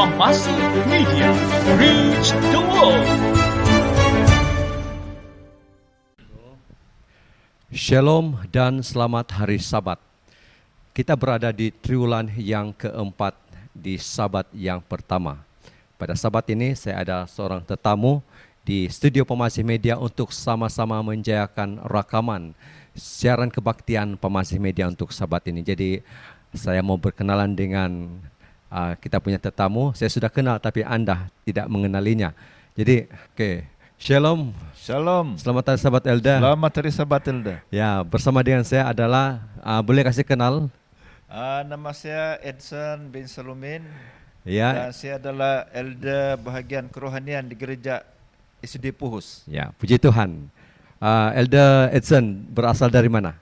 Kompasi Media, reach the world. Shalom dan selamat hari Sabat. Kita berada di triwulan yang keempat di Sabat yang pertama. Pada Sabat ini saya ada seorang tetamu di studio Pemasih Media untuk sama-sama menjayakan rakaman siaran kebaktian Pemasih Media untuk Sabat ini. Jadi saya mau berkenalan dengan kita punya tetamu. Saya sudah kenal tapi Anda tidak mengenalinya. Jadi Shalom. Shalom. Selamat hari Sabat Elda. Selamat hari Sabat Elda. Ya, bersama dengan saya adalah boleh kasih kenal? Nama saya Edson bin Salumin. Ya. Dan saya adalah Elda bahagian kerohanian di gereja SD Puhus. Ya, puji Tuhan. Elda Edson berasal dari mana?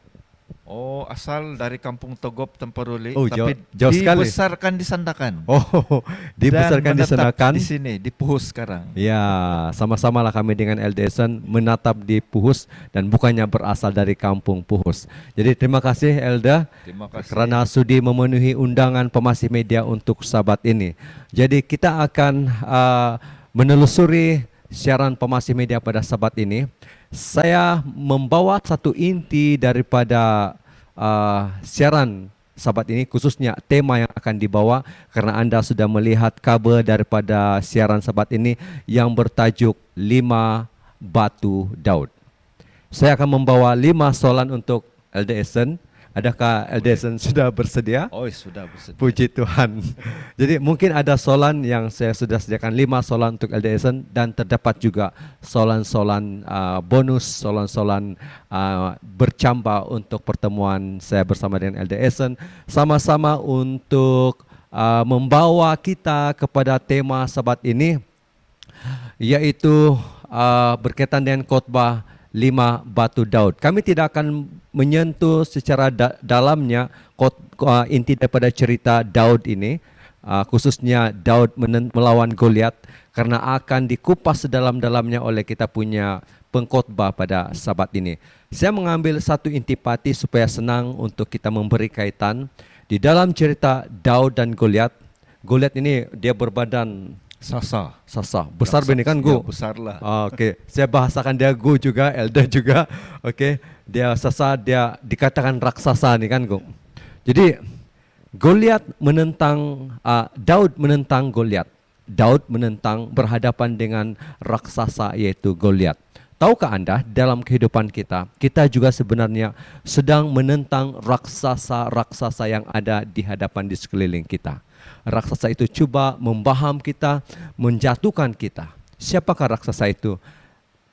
Oh, asal dari Kampung Togop Temparuli, Oh, tapi jauh sekali. dibesarkan di Sandakan. Oh, dibesarkan di Dan menetap Senakan. di sini di Puhus sekarang. Ya, sama-sama lah kami dengan Elda Edson menatap di Puhus dan bukannya berasal dari Kampung Puhus. Jadi terima kasih Elda. Terima kasih. Karena sudi memenuhi undangan Pemasih Media untuk Sabat ini. Jadi kita akan menelusuri siaran Pemasih Media pada Sabat ini. Saya membawa satu inti daripada siaran Sabat ini, khususnya tema yang akan dibawa, karena Anda sudah melihat cover daripada siaran Sabat ini yang bertajuk 5 Batu Daud. Saya akan membawa 5 soalan untuk Elda Edson. Adakah Elda Edson sudah bersedia? Oh, sudah bersedia. Puji Tuhan. Jadi mungkin ada soalan yang saya sudah sediakan 5 soalan untuk Elda Edson, dan terdapat juga soalan-soalan bonus, soalan-soalan bercamba untuk pertemuan saya bersama dengan Elda Edson, sama-sama untuk membawa kita kepada tema Sabat ini, yaitu berkaitan dengan khotbah 5 Batu Daud. Kami tidak akan menyentuh secara dalamnya inti daripada cerita Daud ini, khususnya Daud melawan Goliat, karena akan dikupas sedalam-dalamnya oleh kita punya pengkhotbah pada Sabat ini. Saya mengambil satu intipati supaya senang untuk kita memberi kaitan. Di dalam cerita Daud dan Goliat, Goliat ini dia berbadan Sasa. besar benih kan Ya, Gu? besar lah. Oke, saya bahasakan dia Gu juga, Elda juga. Oke, dia Sasa, dia dikatakan raksasa nih kan Gu. Jadi Goliat menentang Daud menentang Goliat. Daud menentang berhadapan dengan raksasa yaitu Goliat. Tahukah Anda, dalam kehidupan kita juga sebenarnya sedang menentang raksasa-raksasa yang ada di hadapan di sekeliling kita. Raksasa itu coba membaham kita, menjatuhkan kita. Siapakah raksasa itu?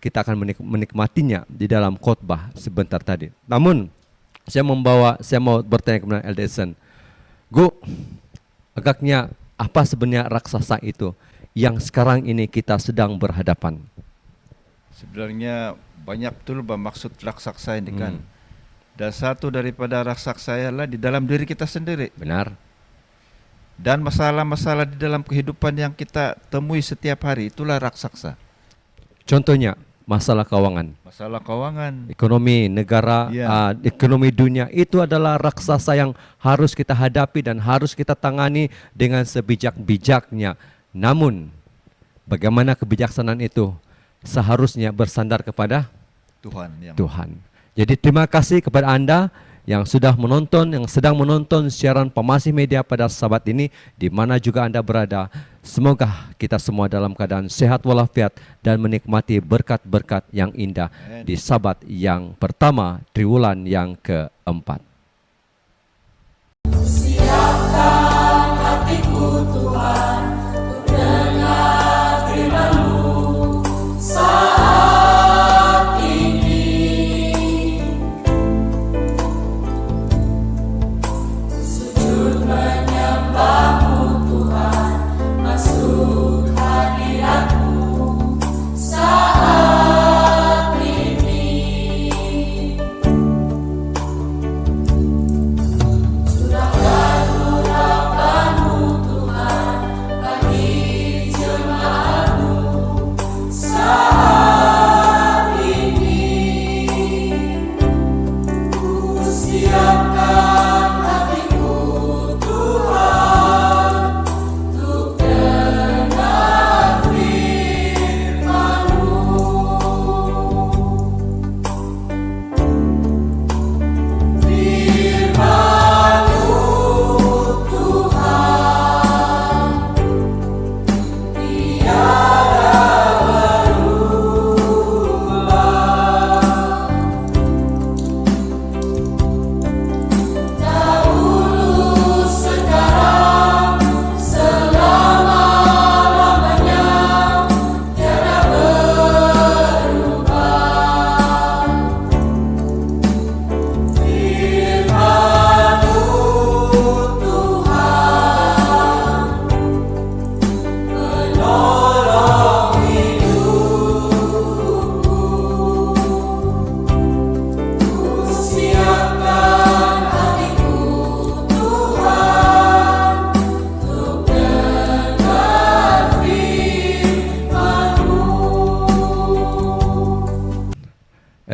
Kita akan menikmatinya di dalam khotbah sebentar tadi. Namun, saya mau bertanya kepada Elda Edson. Gu, agaknya apa sebenarnya raksasa itu yang sekarang ini kita sedang berhadapan? Sebenarnya banyak betul maksud raksasa ini kan. Dan satu daripada raksasa ialah di dalam diri kita sendiri. Benar. Dan masalah-masalah di dalam kehidupan yang kita temui setiap hari, itulah raksasa. Contohnya, masalah keuangan. Masalah keuangan. Ekonomi negara, Ya. ekonomi dunia, itu adalah raksasa yang harus kita hadapi dan harus kita tangani dengan sebijak-bijaknya. Namun, bagaimana kebijaksanaan itu? Seharusnya bersandar kepada Tuhan. Jadi terima kasih kepada Anda yang sudah menonton, yang sedang menonton siaran Pemasih Media pada Sabat ini, di mana juga Anda berada. Semoga kita semua dalam keadaan sehat walafiat dan menikmati berkat-berkat yang indah di Sabat yang pertama, triwulan yang keempat. Siapkan hatiku Tuhan untuk dengar firman-Mu saat ini. Sujud menyembah-Mu Tuhan, masuk hadirat-Mu saat ini.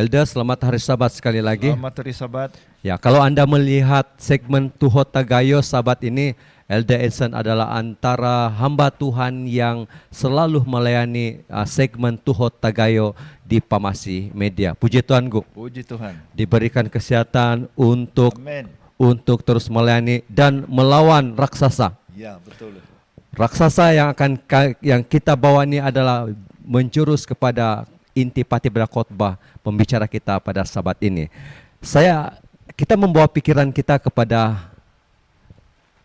Elda, selamat hari Sabat sekali lagi. Selamat hari Sabat. Ya, kalau Anda melihat segmen Tuho Tagayo Sabat ini, Elda Edson adalah antara hamba Tuhan yang selalu melayani segmen Tuho Tagayo di Pamasi Media. Puji Tuhan, Gu. Puji Tuhan. Diberikan kesehatan Amin. untuk terus melayani dan melawan raksasa. Ya, betul. Raksasa yang kita bawa ini adalah menjurus kepada intipati khotbah pembicara kita pada Sabat ini. Kita membawa pikiran kita kepada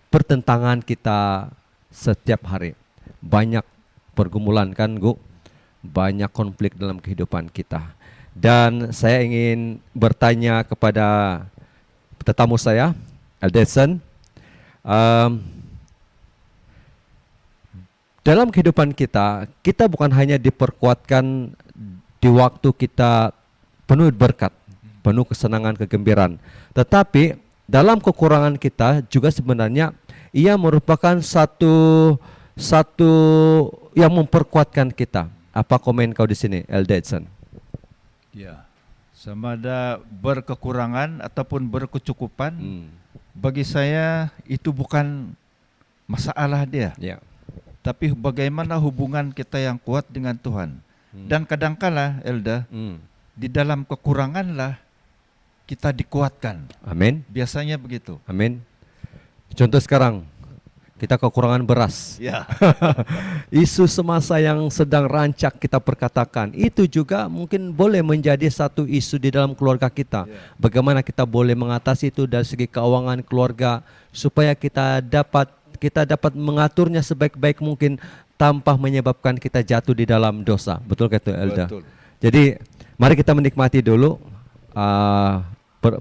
pertentangan kita setiap hari. Banyak pergumulan kan, Gu? Banyak konflik dalam kehidupan kita. Dan saya ingin bertanya kepada tetamu saya, Eldeson. Dalam kehidupan kita bukan hanya diperkuatkan di waktu kita penuh berkat, penuh kesenangan, kegembiraan. Tetapi dalam kekurangan kita juga sebenarnya ia merupakan satu yang memperkuatkan kita. Apa komen kau di sini, Elder Edson? Ya, sama ada berkekurangan ataupun berkecukupan, bagi saya itu bukan masalah dia. Ya. Tapi bagaimana hubungan kita yang kuat dengan Tuhan. Dan kadangkala, Elda, di dalam kekuranganlah kita dikuatkan. Amin. Biasanya begitu. Amin. Contoh sekarang, kita kekurangan beras. Ya. Isu semasa yang sedang rancak kita perkatakan, itu juga mungkin boleh menjadi satu isu di dalam keluarga kita. Bagaimana kita boleh mengatasi itu dari segi keuangan keluarga, supaya kita dapat mengaturnya sebaik-baik mungkin tanpa menyebabkan kita jatuh di dalam dosa. Betul kata Elda? Betul. Jadi mari kita menikmati dulu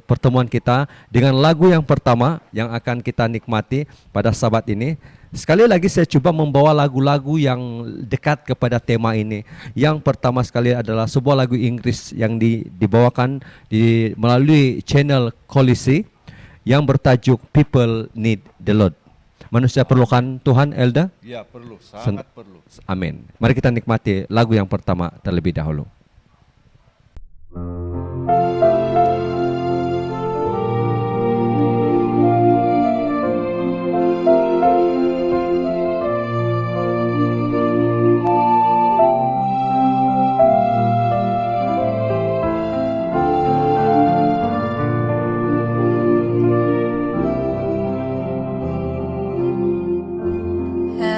pertemuan kita dengan lagu yang pertama yang akan kita nikmati pada Sabat ini. Sekali lagi saya coba membawa lagu-lagu yang dekat kepada tema ini. Yang pertama sekali adalah sebuah lagu Inggris yang dibawakan melalui channel Kolisi yang bertajuk People Need the Lord. Manusia perlukan Tuhan, Elda? Ya, perlu, sangat perlu. Amin. Mari kita nikmati lagu yang pertama terlebih dahulu.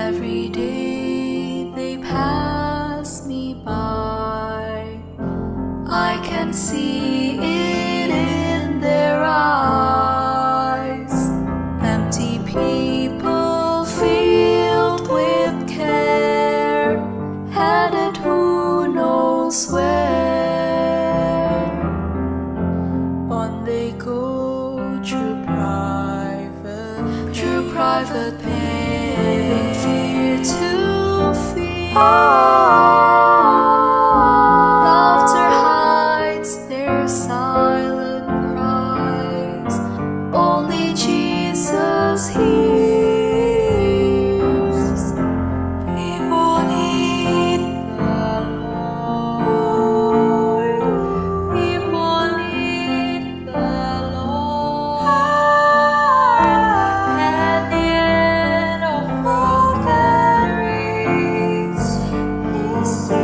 Every day they pass me by. I can see it in their eyes. Empty people filled with care, headed who knows where. On they go through private pain, fear to fear. Laughter hides their silent cries. Only Jesus hears. People need the Lord. People need the Lord. At the end of all there is, He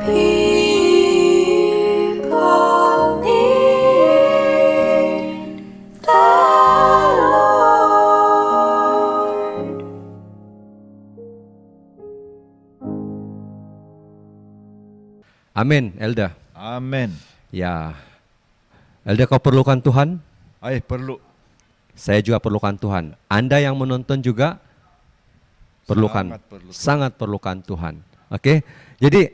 People need the Lord. Amin, Elda. Amin. Ya, Elda, kau perlukan Tuhan? Perlu. Saya juga perlukan Tuhan. Anda yang menonton juga perlukan, sangat perlukan Tuhan. Oke, jadi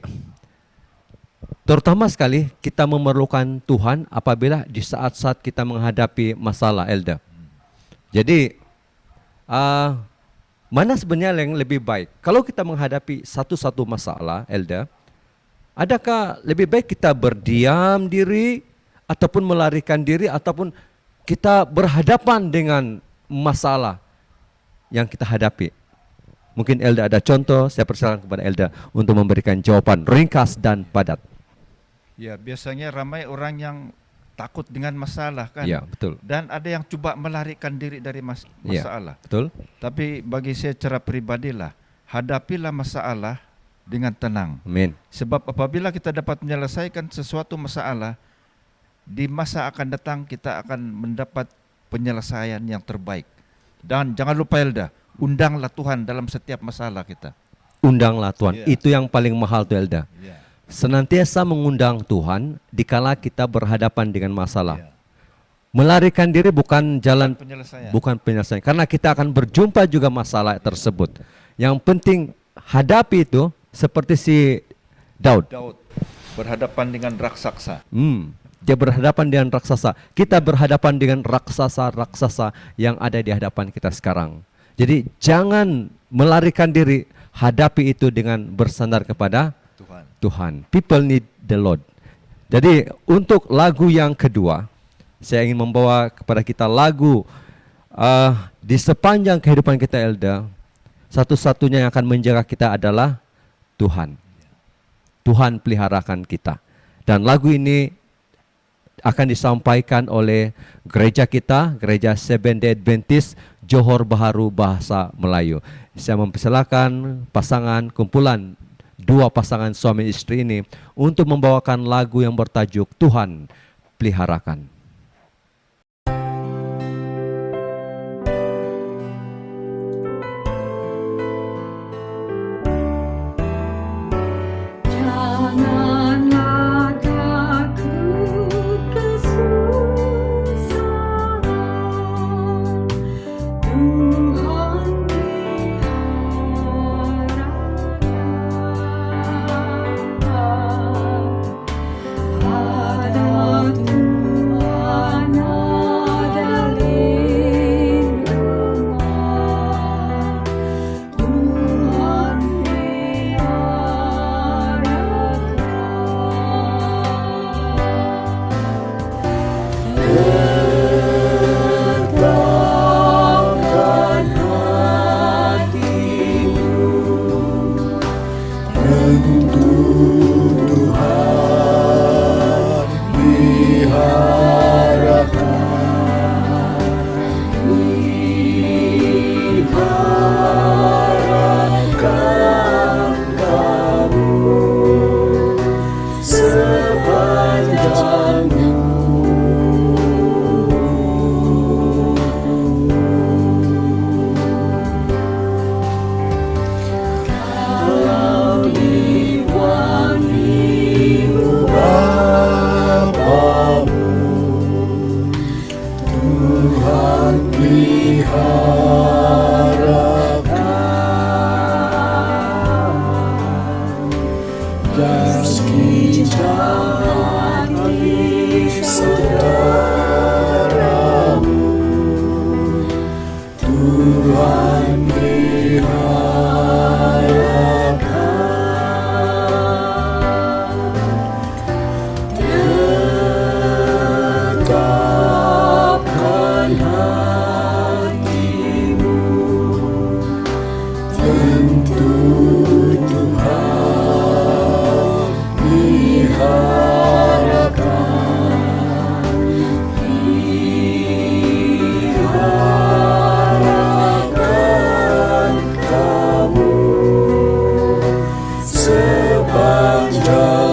terutama sekali kita memerlukan Tuhan apabila di saat-saat kita menghadapi masalah, Elda. Jadi mana sebenarnya yang lebih baik? Kalau kita menghadapi satu-satu masalah, Elda, adakah lebih baik kita berdiam diri ataupun melarikan diri ataupun kita berhadapan dengan masalah yang kita hadapi? Mungkin Elda ada contoh, saya persilakan kepada Elda untuk memberikan jawaban ringkas dan padat. Ya, biasanya ramai orang yang takut dengan masalah kan. Ya, betul. Dan ada yang coba melarikan diri dari masalah. Ya, betul. Tapi bagi saya secara pribadilah, hadapilah masalah dengan tenang. Amin. Sebab apabila kita dapat menyelesaikan sesuatu masalah, di masa akan datang kita akan mendapat penyelesaian yang terbaik. Dan jangan lupa Elda, undanglah Tuhan dalam setiap masalah kita. Undanglah Tuhan. Ya. Itu yang paling mahal tuh, Elda. Ya. Senantiasa mengundang Tuhan dikala kita berhadapan dengan masalah. Ya. Melarikan diri bukan jalan, Penyelesaian. bukan penyelesaian. Karena kita akan berjumpa juga masalah tersebut. Yang penting hadapi itu seperti si Daud. Daud berhadapan dengan raksasa. Dia berhadapan dengan raksasa. Kita berhadapan dengan raksasa-raksasa yang ada di hadapan kita sekarang. Jadi jangan melarikan diri, hadapi itu dengan bersandar kepada Tuhan. People need the Lord. Jadi untuk lagu yang kedua, saya ingin membawa kepada kita lagu di sepanjang kehidupan kita, Elda. Satu-satunya yang akan menjaga kita adalah Tuhan. Tuhan peliharakan kita. Dan lagu ini akan disampaikan oleh gereja kita, Gereja Seventh-day Adventist Johor Bahru Bahasa Melayu. Saya mempersilakan pasangan kumpulan dua pasangan suami istri ini untuk membawakan lagu yang bertajuk Tuhan Peliharakan. Janganlah takut kesusahan, Tuhan peliharakan. Pada Tuhan ada lindungan, Tuhan Tetapkan hatimu, tentu Tuhan peliharakan. Peliharakan kamu sepanjang kalau diwangi Bapamu, Tuhan peliharakan. Meski jahat saudaramu, Tuhan peliharakan. Tetapkan hatimu, tentu Tuhan peliharakan. Peliharakan kamu sepanjang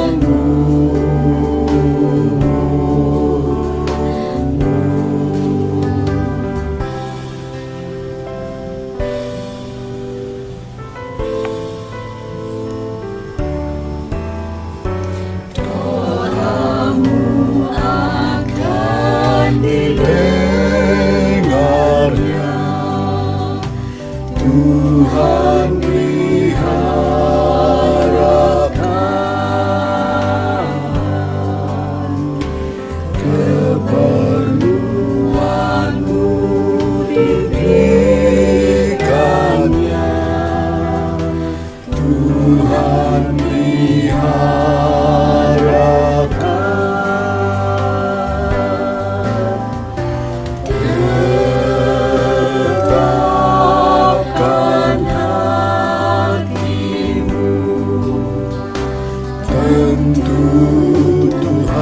Bantu Tuhan,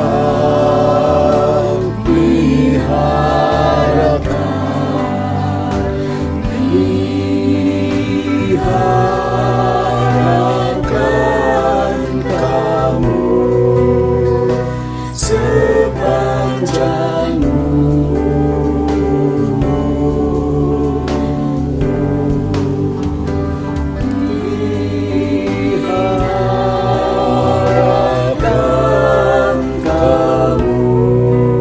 peliharakan, peliharakan kamu sepanjang peliharakan kamu sepanjang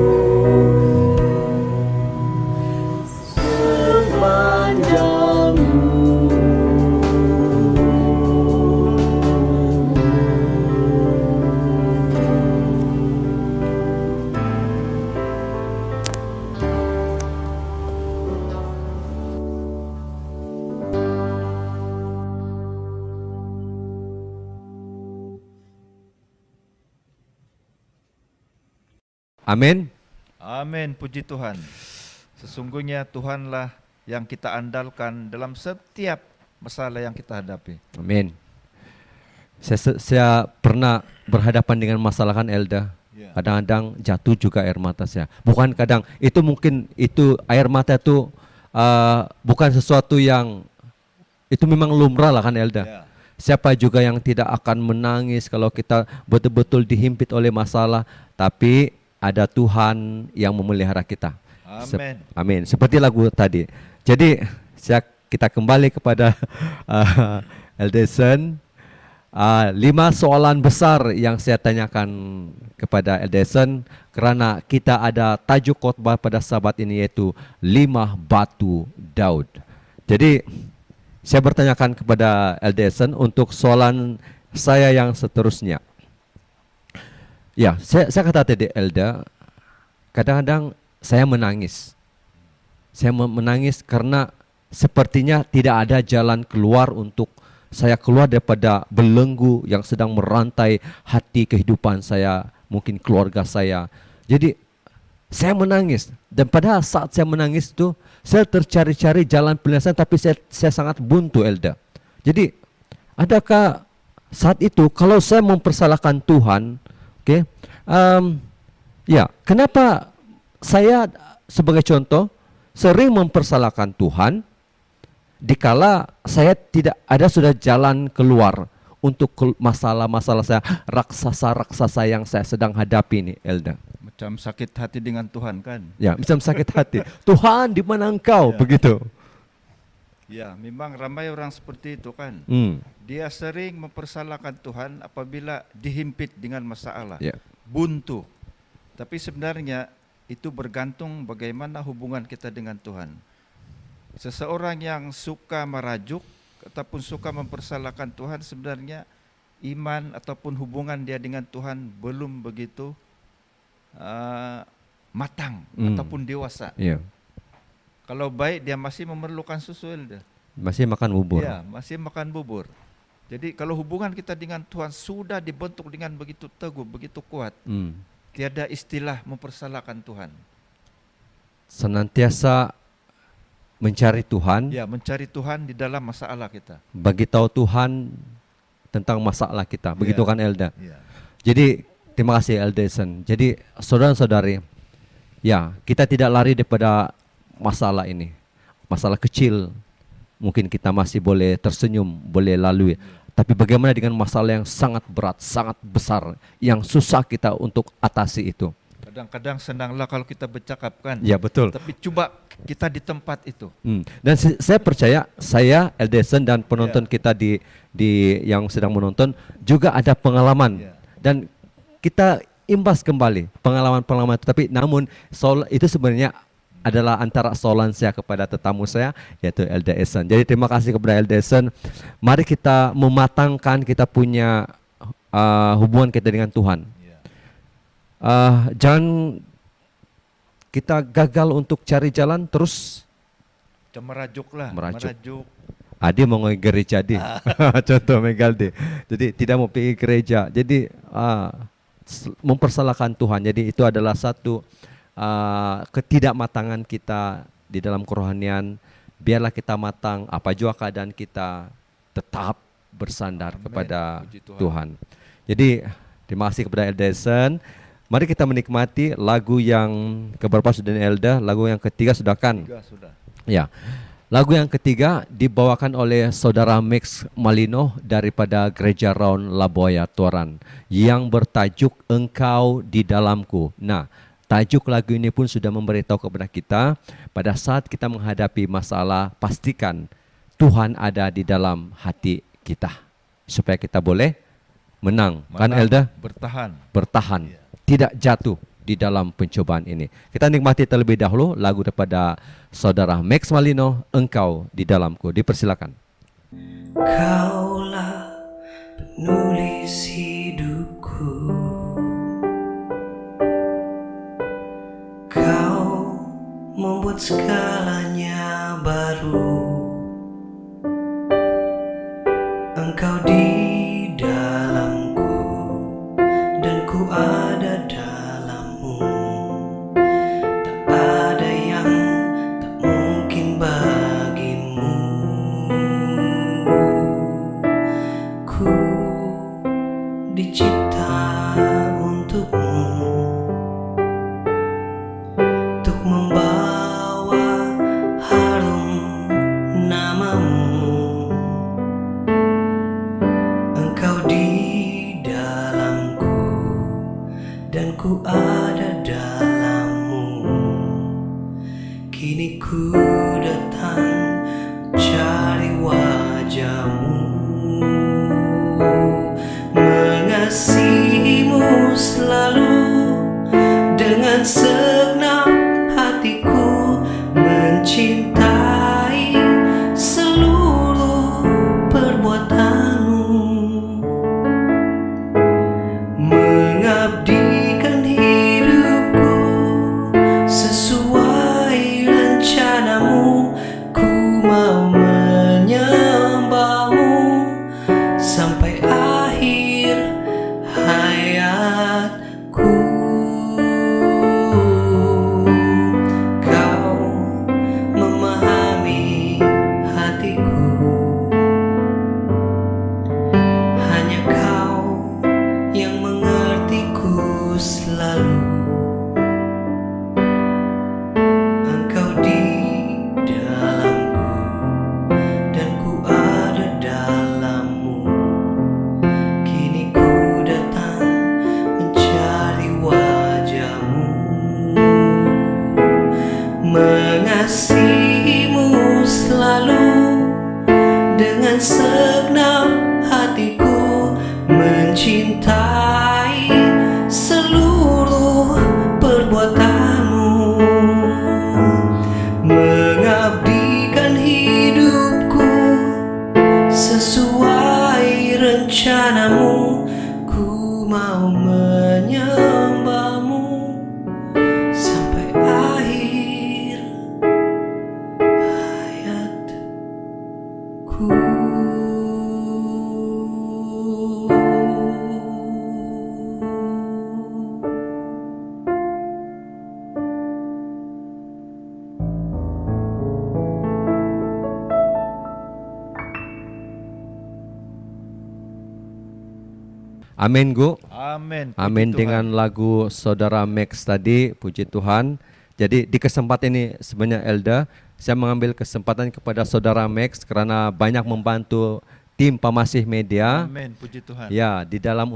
Amin. Amin, puji Tuhan. Sesungguhnya Tuhanlah yang kita andalkan dalam setiap masalah yang kita hadapi. Amin. Saya pernah berhadapan dengan masalah kan Elda. Ya. Kadang-kadang jatuh juga air mata saya. Bukan kadang, itu mungkin itu air mata itu bukan sesuatu yang itu memang lumrah lah kan Elda. Ya. Siapa juga yang tidak akan menangis kalau kita betul-betul dihimpit oleh masalah, tapi ada Tuhan yang memelihara kita. Amin. Amin. Seperti lagu tadi. Jadi kita kembali kepada Eldeson. 5 soalan besar yang saya tanyakan kepada Eldeson karena kita ada tajuk khotbah pada sahabat ini yaitu 5 batu Daud. Jadi saya bertanyakan kepada Eldeson untuk soalan saya yang seterusnya. Ya, saya kata tadi Elda, kadang-kadang saya menangis. Saya menangis karena sepertinya tidak ada jalan keluar untuk saya keluar daripada belenggu yang sedang merantai hati kehidupan saya, mungkin keluarga saya. Jadi saya menangis dan pada saat saya menangis itu saya tercari-cari jalan penyelesaian tapi saya sangat buntu Elda. Jadi adakah saat itu kalau saya mempersalahkan Tuhan, oke, ya, kenapa saya sebagai contoh sering mempersalahkan Tuhan dikala saya tidak ada sudah jalan keluar untuk masalah-masalah saya, raksasa-raksasa yang saya sedang hadapi ini, Elda. Macam sakit hati dengan Tuhan kan? Ya, macam sakit hati. Tuhan, di mana engkau? Ya. Begitu. Ya, memang ramai orang seperti itu kan. Dia sering mempersalahkan Tuhan apabila dihimpit dengan masalah, Ya. buntu. Tapi sebenarnya itu bergantung bagaimana hubungan kita dengan Tuhan. Seseorang yang suka merajuk ataupun suka mempersalahkan Tuhan sebenarnya iman ataupun hubungan dia dengan Tuhan belum begitu matang ataupun dewasa. Ya. Kalau baik dia masih memerlukan susu Elda. Masih makan bubur. Ya, masih makan bubur. Jadi kalau hubungan kita dengan Tuhan sudah dibentuk dengan begitu teguh, begitu kuat, tiada istilah mempersalahkan Tuhan. Senantiasa mencari Tuhan, Ya, mencari Tuhan di dalam masalah kita. bagi tahu Tuhan tentang masalah kita. Begitu Ya. kan Elda? Ya. Jadi terima kasih Eldeson. Jadi saudara-saudari, ya kita tidak lari daripada masalah ini. Masalah kecil mungkin kita masih boleh tersenyum, boleh lalui. Tapi bagaimana dengan masalah yang sangat berat, sangat besar, yang susah kita untuk atasi itu? Kadang-kadang senanglah kalau kita bercakap kan. Ya betul. Tapi coba kita di tempat itu. Dan saya percaya saya, Eldeson dan penonton kita di yang sedang menonton juga ada pengalaman. Ya. Dan kita imbas kembali pengalaman-pengalaman itu. Tapi namun itu sebenarnya adalah antara soalan saya kepada tetamu saya yaitu Eldeson. Jadi terima kasih kepada Eldeson. Mari kita mematangkan kita punya hubungan kita dengan Tuhan. Jangan kita gagal untuk cari jalan terus Macam merajuk lah. Merajuk. Adi mau ke gereja di. Contoh Megaldi. Jadi tidak mau pergi gereja. Jadi mempersalahkan Tuhan. Jadi itu adalah satu ketidakmatangan kita di dalam kerohanian. Biarlah kita matang, apa jua keadaan kita tetap bersandar Amin. kepada Puji Tuhan. Tuhan. Jadi Terima kasih kepada Elda Edson. Mari kita menikmati lagu yang keberapa sudah Elda? Lagu yang ketiga sudah kan? Sudah. Ya. Lagu yang ketiga dibawakan oleh Saudara Max Malino daripada Gereja Raun Laboya Toran yang bertajuk Engkau di Dalamku. Nah, tajuk lagu ini pun sudah memberitahu kepada kita pada saat kita menghadapi masalah, pastikan Tuhan ada di dalam hati kita supaya kita boleh menang. Kan Elda? Bertahan. Tidak jatuh di dalam pencobaan ini. Kita nikmati terlebih dahulu lagu daripada Saudara Max Malino, Engkau di Dalamku. Dipersilakan. Kaulah penulis hidupku, Kau membuat segalanya baru. Engkau di dalamku dan ku ada dalammu. Tak ada yang tak mungkin bagimu. Ku dicipta untukmu, untuk membawa harum namamu. Engkau di dalamku dan ku ada dalammu. Kini ku datang mencari wajahmu, mengasihimu selalu dengan segenap hatiku, mencintai seluruh perbuatanmu, mengabdikan hidupku sesuai rencanamu. Ku mau menyembahmu sampai akhir hayatku. Kau memahami hatiku, hanya Kau yang mengertiku selalu. Engkau di dalamku dan ku ada dalammu. Kini ku datang mencari wajahmu, mengasihimu selalu dengan segenap hatiku, mencintai seluruh perbuatanmu, mengabdikan hidupku sesuai rencanamu. Ku mau menyembahmu sampai akhir hayatku. Amin, Gu. Amin. Puji Amin Tuhan. dengan lagu Saudara Max tadi, puji Tuhan. Jadi di kesempatan ini sebenarnya Elda, saya mengambil kesempatan kepada Saudara Max karena banyak membantu tim Pamasih Media. Amin. Puji Tuhan. Ya, di dalam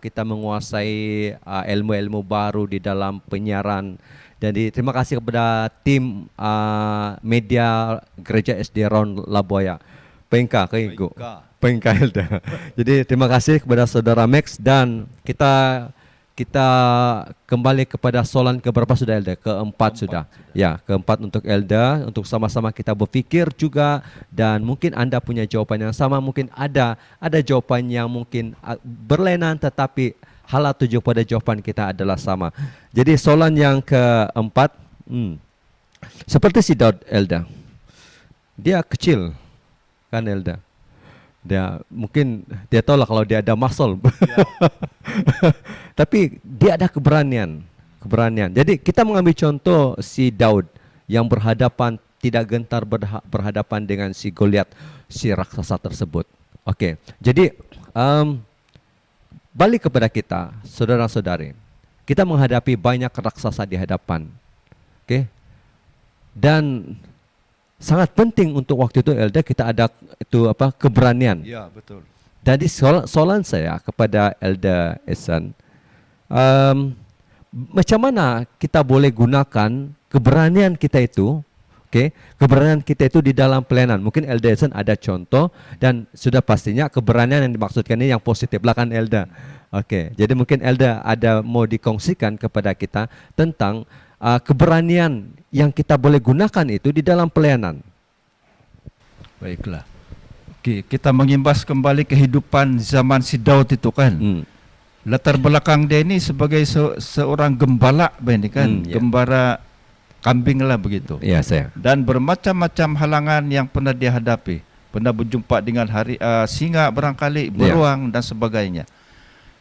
kita menguasai ilmu-ilmu baru di dalam penyiaran. Jadi terima kasih kepada tim media Gereja SD Raun Laboya. Pengka ke Igu. Pengka Elda. Jadi terima kasih kepada Saudara Max dan kita kembali kepada soalan keberapa sudah Elda? Keempat sudah. Ya, keempat untuk Elda, untuk sama-sama kita berpikir juga dan mungkin Anda punya jawaban yang sama, mungkin ada jawaban yang mungkin berlainan tetapi hala tuju pada jawaban kita adalah sama. Jadi soalan yang keempat, seperti si Daud Elda. Dia kecil kan Elda. Dia tahu lah kalau dia ada muscle. Tapi dia ada keberanian. Jadi kita mengambil contoh si Daud yang tidak gentar berhadapan dengan si Goliat, si raksasa tersebut. Oke. Jadi balik kepada kita, saudara-saudari. Kita menghadapi banyak raksasa di hadapan. Oke. Dan sangat penting untuk waktu itu Elda kita ada itu keberanian. Ya, betul. Jadi soalan saya kepada Elda Ehsan, macam mana kita boleh gunakan keberanian kita itu, keberanian kita itu di dalam pelayanan. Mungkin Elda Ehsan ada contoh dan sudah pastinya keberanian yang dimaksudkan ini yang positif lah kan Elda. Jadi mungkin Elda ada mau dikongsikan kepada kita tentang keberanian yang kita boleh gunakan itu di dalam pelayanan. Baiklah. Oke, kita mengimbas kembali kehidupan zaman si Daud itu kan. Latar belakang dia ini sebagai seorang gembala, ini kan, gembala kambing lah begitu. Iya, saya. Dan bermacam-macam halangan yang pernah dia hadapi. Pernah berjumpa dengan singa barangkali, beruang dan sebagainya.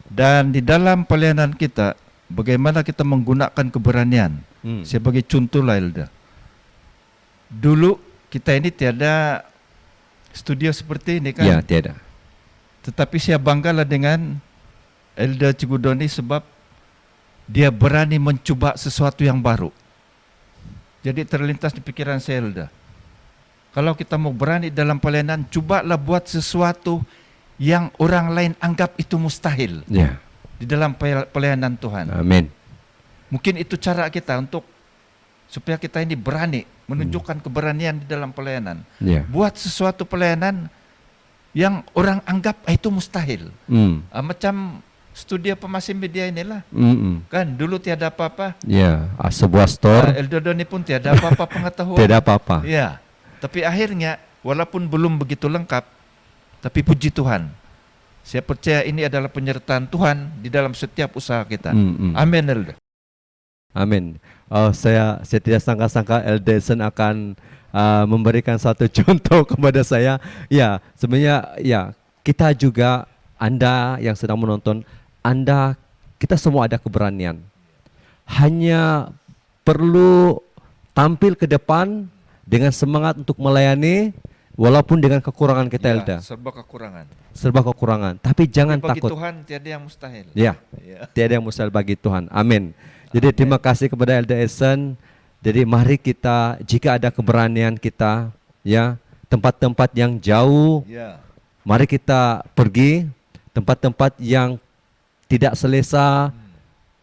Dan di dalam pelayanan kita, bagaimana kita menggunakan keberanian. Sebagai contoh lah Elda. Dulu kita ini tiada studio seperti ini kan. Ya, tiada. Tetapi saya banggalah dengan Elda Cigudoni sebab dia berani mencuba sesuatu yang baru. Jadi terlintas di pikiran saya Elda. Kalau kita mau berani dalam pelayanan, cubalah buat sesuatu yang orang lain anggap itu mustahil. Ya. Di dalam pelayanan Tuhan. Amin. Mungkin itu cara kita untuk supaya kita ini berani menunjukkan keberanian di dalam pelayanan. Ya. Buat sesuatu pelayanan yang orang anggap itu mustahil. Macam studio pemasin media inilah. Kan dulu tiada apa-apa. Ya, sebuah store. Eldodoni pun tiada apa-apa pengetahuan. Tidak apa-apa. Ya. Tapi akhirnya walaupun belum begitu lengkap, tapi puji Tuhan. Saya percaya ini adalah penyertaan Tuhan di dalam setiap usaha kita. Amin, Elda. Amin. Saya tidak sangka-sangka Elda Ehsan akan memberikan satu contoh kepada saya. Ya, sebenarnya ya kita juga, Anda yang sedang menonton, kita semua ada keberanian. Hanya perlu tampil ke depan dengan semangat untuk melayani, walaupun dengan kekurangan kita, Elda. Serba kekurangan. Tapi jangan bagi takut. Tuhan tiada yang mustahil. Ya, tiada yang mustahil bagi Tuhan. Amin. Jadi terima kasih kepada Elda Ehsan. Jadi mari kita, jika ada keberanian kita, ya, tempat-tempat yang jauh, mari kita pergi, tempat-tempat yang tidak selesa,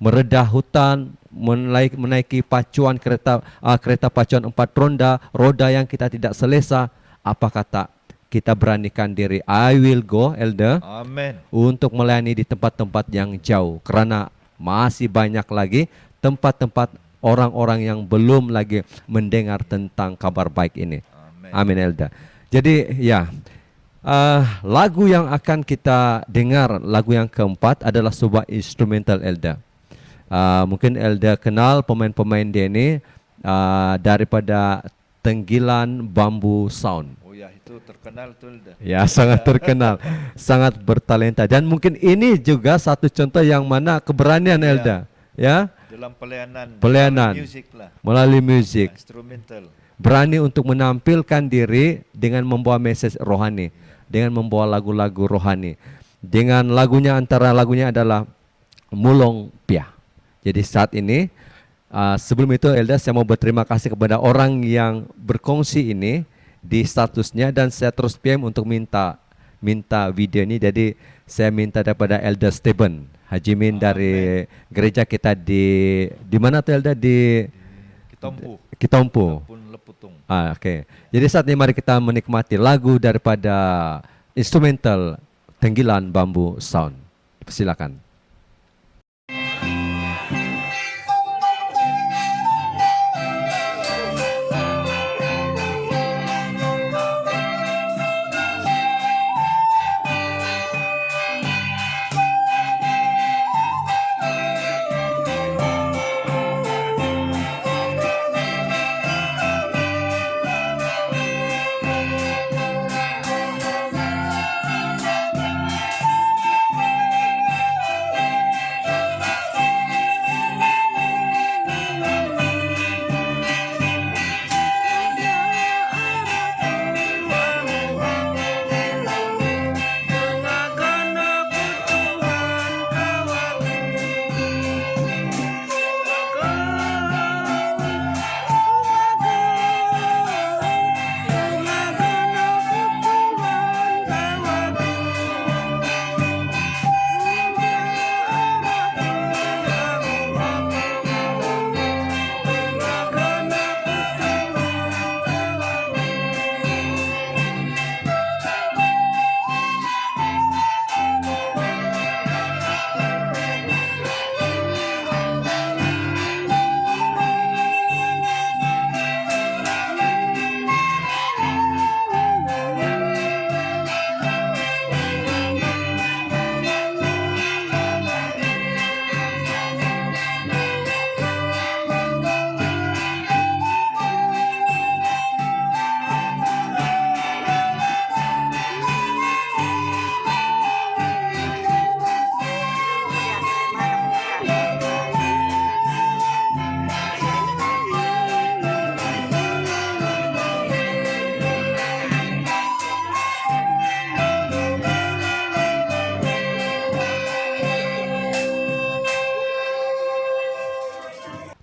meredah hutan, menaiki pacuan kereta pacuan 4 roda yang kita tidak selesa. Apa kata kita beranikan diri? I will go, Elda. Amen. Untuk melayani di tempat-tempat yang jauh, karena masih banyak lagi tempat-tempat orang-orang yang belum lagi mendengar tentang kabar baik ini. Amin, Elda. Jadi ya, lagu yang akan kita dengar, lagu yang keempat adalah sebuah instrumental, Elda. Mungkin Elda kenal pemain-pemain dia ini daripada Tenggilan Bambu Sound. Oh ya, itu terkenal tuh, Elda. Ya, sangat terkenal, sangat bertalenta. Dan mungkin ini juga satu contoh yang mana keberanian Elda, ya, dalam pelayanan melalui musik, instrumental. Berani untuk menampilkan diri dengan membawa message rohani, dengan membawa lagu-lagu rohani. Dengan lagunya, antara lagunya adalah Mulong Pia. Jadi saat ini, sebelum itu Elda, saya mau berterima kasih kepada orang yang berkongsi ini di statusnya, dan saya terus PM untuk minta video ini. Jadi saya minta daripada Elda Stephen Haji Min dari gereja kita di mana tuh, Elda? Di Kitompu. Oke. Jadi saat ini mari kita menikmati lagu daripada instrumental Tenggilan Bambu Sound. Silakan.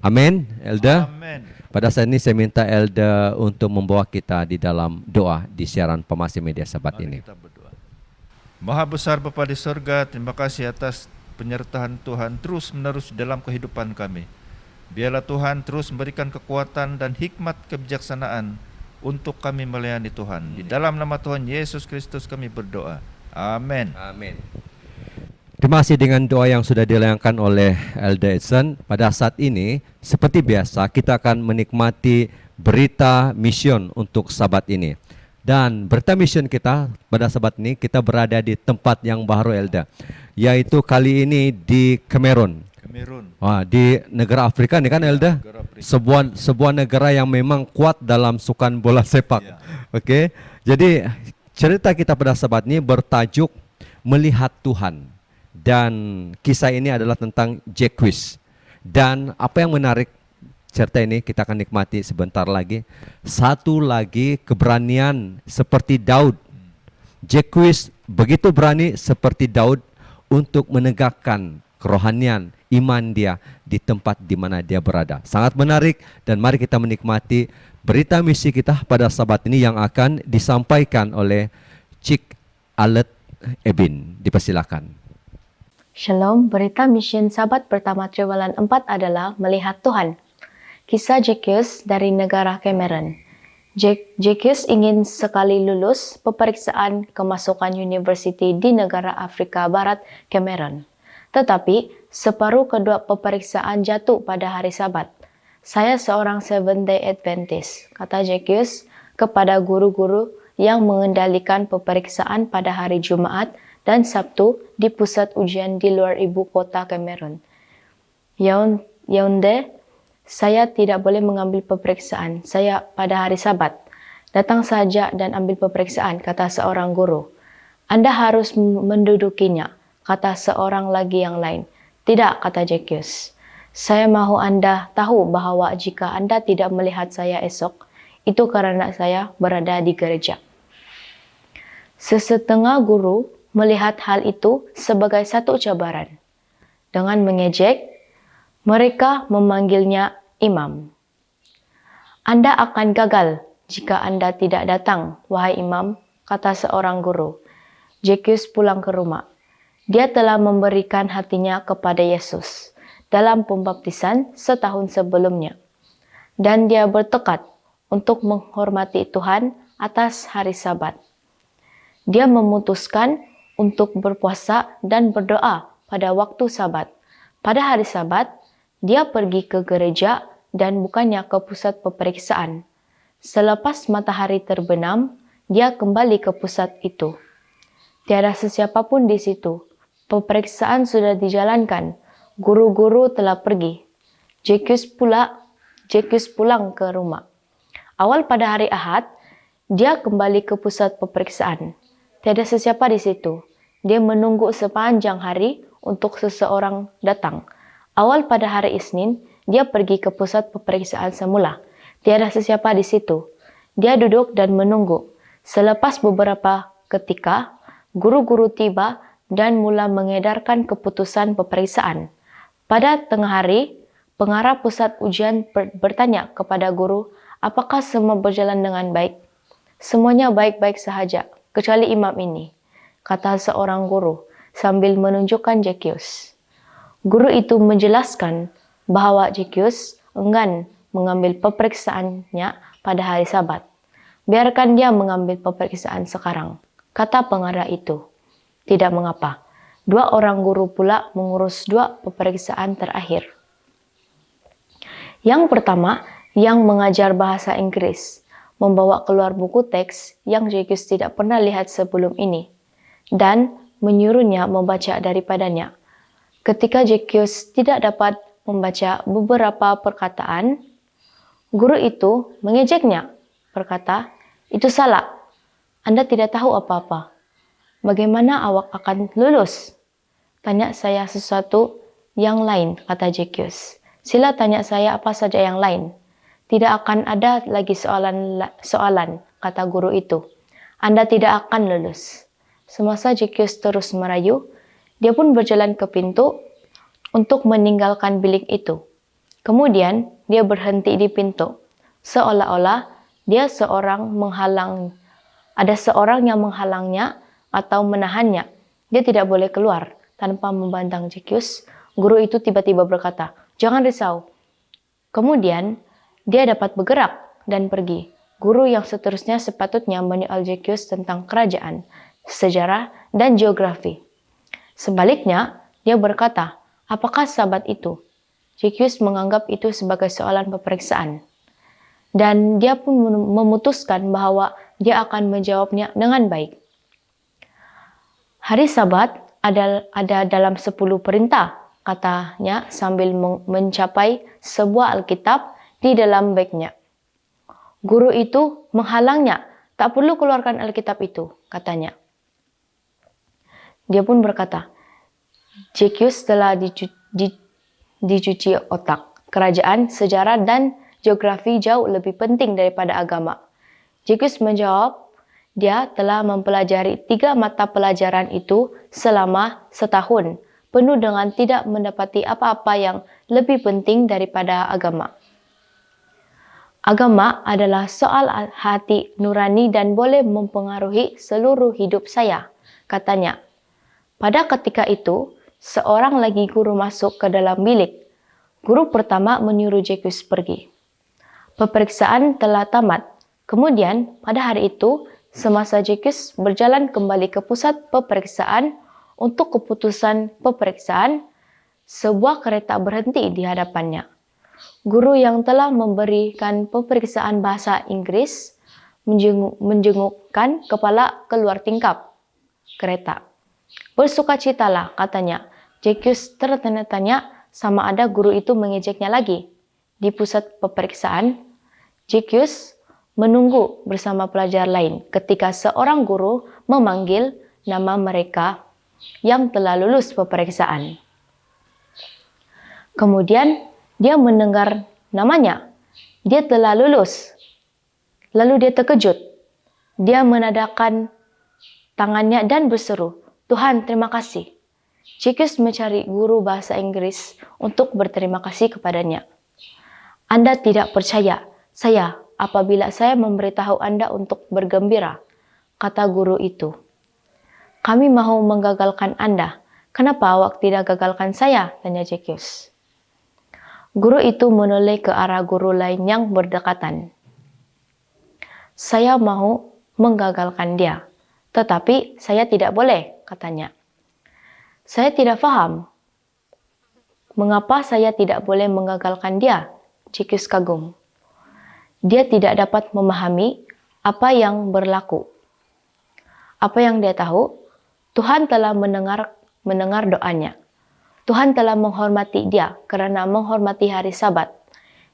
Amin, Elda. Amin. Pada saat ini saya minta Elda untuk membawa kita di dalam doa di siaran Pemasi Media Sabat Mari ini. kita berdoa. Maha besar Bapa di sorga, terima kasih atas penyertaan Tuhan terus menerus dalam kehidupan kami. Biarlah Tuhan terus memberikan kekuatan dan hikmat kebijaksanaan untuk kami melayani Tuhan. Di dalam nama Tuhan Yesus Kristus kami berdoa. Amin. Amin. Terima kasih dengan doa yang sudah dilayangkan oleh Elder Edson. Pada saat ini, seperti biasa, kita akan menikmati berita mission untuk sabat ini. Dan berita mission kita pada sabat ini, kita berada di tempat yang baru, Elder, yaitu kali ini di Kamerun. Di negara Afrika nih kan, Elder? Sebuah negara yang memang kuat dalam sukan bola sepak. Oke. Jadi cerita kita pada sabat ini bertajuk Melihat Tuhan. Dan kisah ini adalah tentang Jacques. Dan apa yang menarik cerita ini kita akan nikmati sebentar lagi. Satu lagi keberanian seperti Daud. Jacques begitu berani seperti Daud untuk menegakkan kerohanian iman dia di tempat di mana dia berada. Sangat menarik dan mari kita menikmati berita misi kita pada sabat ini yang akan disampaikan oleh Cik Alet Ebin. Dipersilakan. Shalom, berita mission sabat pertama Triwulan 4 adalah Melihat Tuhan. Kisah Jacques dari negara Kamerun. Jacques ingin sekali lulus peperiksaan kemasukan universiti di negara Afrika Barat, Kamerun. Tetapi, separuh kedua peperiksaan jatuh pada hari Sabat. Saya seorang Seventh-day Adventist, kata Jacques kepada guru-guru yang mengendalikan peperiksaan pada hari Jumat dan Sabtu di pusat ujian di luar ibu kota Kamerun. Yaounde, saya tidak boleh mengambil peperiksaan saya pada hari Sabat. Datang saja dan ambil peperiksaan, kata seorang guru. Anda harus mendudukinya, kata seorang lagi yang lain. Tidak, kata Jacques. Saya mahu Anda tahu bahwa jika Anda tidak melihat saya esok, itu karena saya berada di gereja. Sesetengah guru melihat hal itu sebagai satu cabaran. Dengan mengejek, mereka memanggilnya imam. Anda akan gagal jika Anda tidak datang, wahai imam, kata seorang guru. Jacques pulang ke rumah. Dia telah memberikan hatinya kepada Yesus dalam pembaptisan setahun sebelumnya. Dan dia bertekad untuk menghormati Tuhan atas hari Sabat. Dia memutuskan untuk berpuasa dan berdoa pada waktu Sabat. Pada hari Sabat, dia pergi ke gereja dan bukannya ke pusat peperiksaan. Selepas matahari terbenam, dia kembali ke pusat itu. Tiada sesiapa pun di situ. Peperiksaan sudah dijalankan. Guru-guru telah pergi. Jacques pulang ke rumah. Awal pada hari Ahad, dia kembali ke pusat peperiksaan. Tiada sesiapa di situ. Dia menunggu sepanjang hari untuk seseorang datang. Awal pada hari Isnin, dia pergi ke pusat peperiksaan semula. Tiada sesiapa di situ. Dia duduk dan menunggu. Selepas beberapa ketika, guru-guru tiba dan mula mengedarkan keputusan peperiksaan. Pada tengah hari, pengarah pusat ujian bertanya kepada guru, apakah semua berjalan dengan baik? Semuanya baik-baik sahaja, kecuali imam ini, kata seorang guru sambil menunjukkan Jacques. Guru itu menjelaskan bahwa Jacques enggan mengambil peperiksaannya pada hari Sabat. Biarkan dia mengambil peperiksaan sekarang, kata pengarah itu. Tidak mengapa. 2 orang guru pula mengurus 2 peperiksaan terakhir. Yang pertama, yang mengajar bahasa Inggris, membawa keluar buku teks yang Jacques tidak pernah lihat sebelum ini, dan menyuruhnya membaca daripadanya. Ketika Jacques tidak dapat membaca beberapa perkataan, guru itu mengejeknya, berkata, "Itu salah. Anda tidak tahu apa-apa. Bagaimana awak akan lulus?" "Tanya saya sesuatu yang lain," kata Jacques. "Sila tanya saya apa saja yang lain. Tidak akan ada lagi soalan, kata guru itu. Anda tidak akan lulus." Semasa Jacques terus merayu, dia pun berjalan ke pintu untuk meninggalkan bilik itu. Kemudian dia berhenti di pintu, seolah-olah ada seorang yang menghalangnya atau menahannya. Dia tidak boleh keluar. Tanpa memandang Zacchaeus, guru itu tiba-tiba berkata, "Jangan risau." Kemudian dia dapat bergerak dan pergi. Guru yang seterusnya sepatutnya menyoal Zacchaeus tentang kerajaan, sejarah, dan geografi. Sebaliknya, dia berkata, "Apakah Sabat itu?" Zacchaeus menganggap itu sebagai soalan peperiksaan. Dan dia pun memutuskan bahwa dia akan menjawabnya dengan baik. Hari Sabat ada dalam 10 perintah, katanya sambil mencapai sebuah Alkitab di dalam bagnya. Guru itu menghalangnya, "Tak perlu keluarkan Alkitab itu," katanya. Dia pun berkata, Zacchaeus telah dicuci otak. Kerajaan, sejarah, dan geografi jauh lebih penting daripada agama. Zacchaeus menjawab, dia telah mempelajari 3 mata pelajaran itu selama setahun, penuh dengan tidak mendapati apa-apa yang lebih penting daripada agama. Agama adalah soal hati nurani dan boleh mempengaruhi seluruh hidup saya, katanya. Pada ketika itu, seorang lagi guru masuk ke dalam bilik. Guru pertama menyuruh Zacchaeus pergi. Peperiksaan telah tamat. Kemudian, pada hari itu, semasa Zacchaeus berjalan kembali ke pusat peperiksaan untuk keputusan peperiksaan, sebuah kereta berhenti di hadapannya. Guru yang telah memberikan peperiksaan bahasa Inggris menjengukkan kepala keluar tingkap kereta. "Bersukacitalah," katanya. Zacchaeus tertanya-tanya sama ada guru itu mengejeknya lagi. Di pusat peperiksaan, Zacchaeus menunggu bersama pelajar lain ketika seorang guru memanggil nama mereka yang telah lulus peperiksaan. Kemudian dia mendengar namanya. Dia telah lulus. Lalu dia terkejut. Dia menadahkan tangannya dan berseru, "Tuhan, terima kasih." Zacchaeus mencari guru bahasa Inggris untuk berterima kasih kepadanya. "Anda tidak percaya saya apabila saya memberitahu Anda untuk bergembira," kata guru itu. "Kami mau menggagalkan Anda. Kenapa awak tidak gagalkan saya?" tanya Zacchaeus. Guru itu menoleh ke arah guru lain yang berdekatan. "Saya mau menggagalkan dia, tetapi saya tidak boleh," katanya. "Saya tidak paham. Mengapa saya tidak boleh menggagalkan dia?" Zacchaeus kagum. Dia tidak dapat memahami apa yang berlaku. Apa yang dia tahu, Tuhan telah mendengar doanya. Tuhan telah menghormati dia karena menghormati hari Sabat.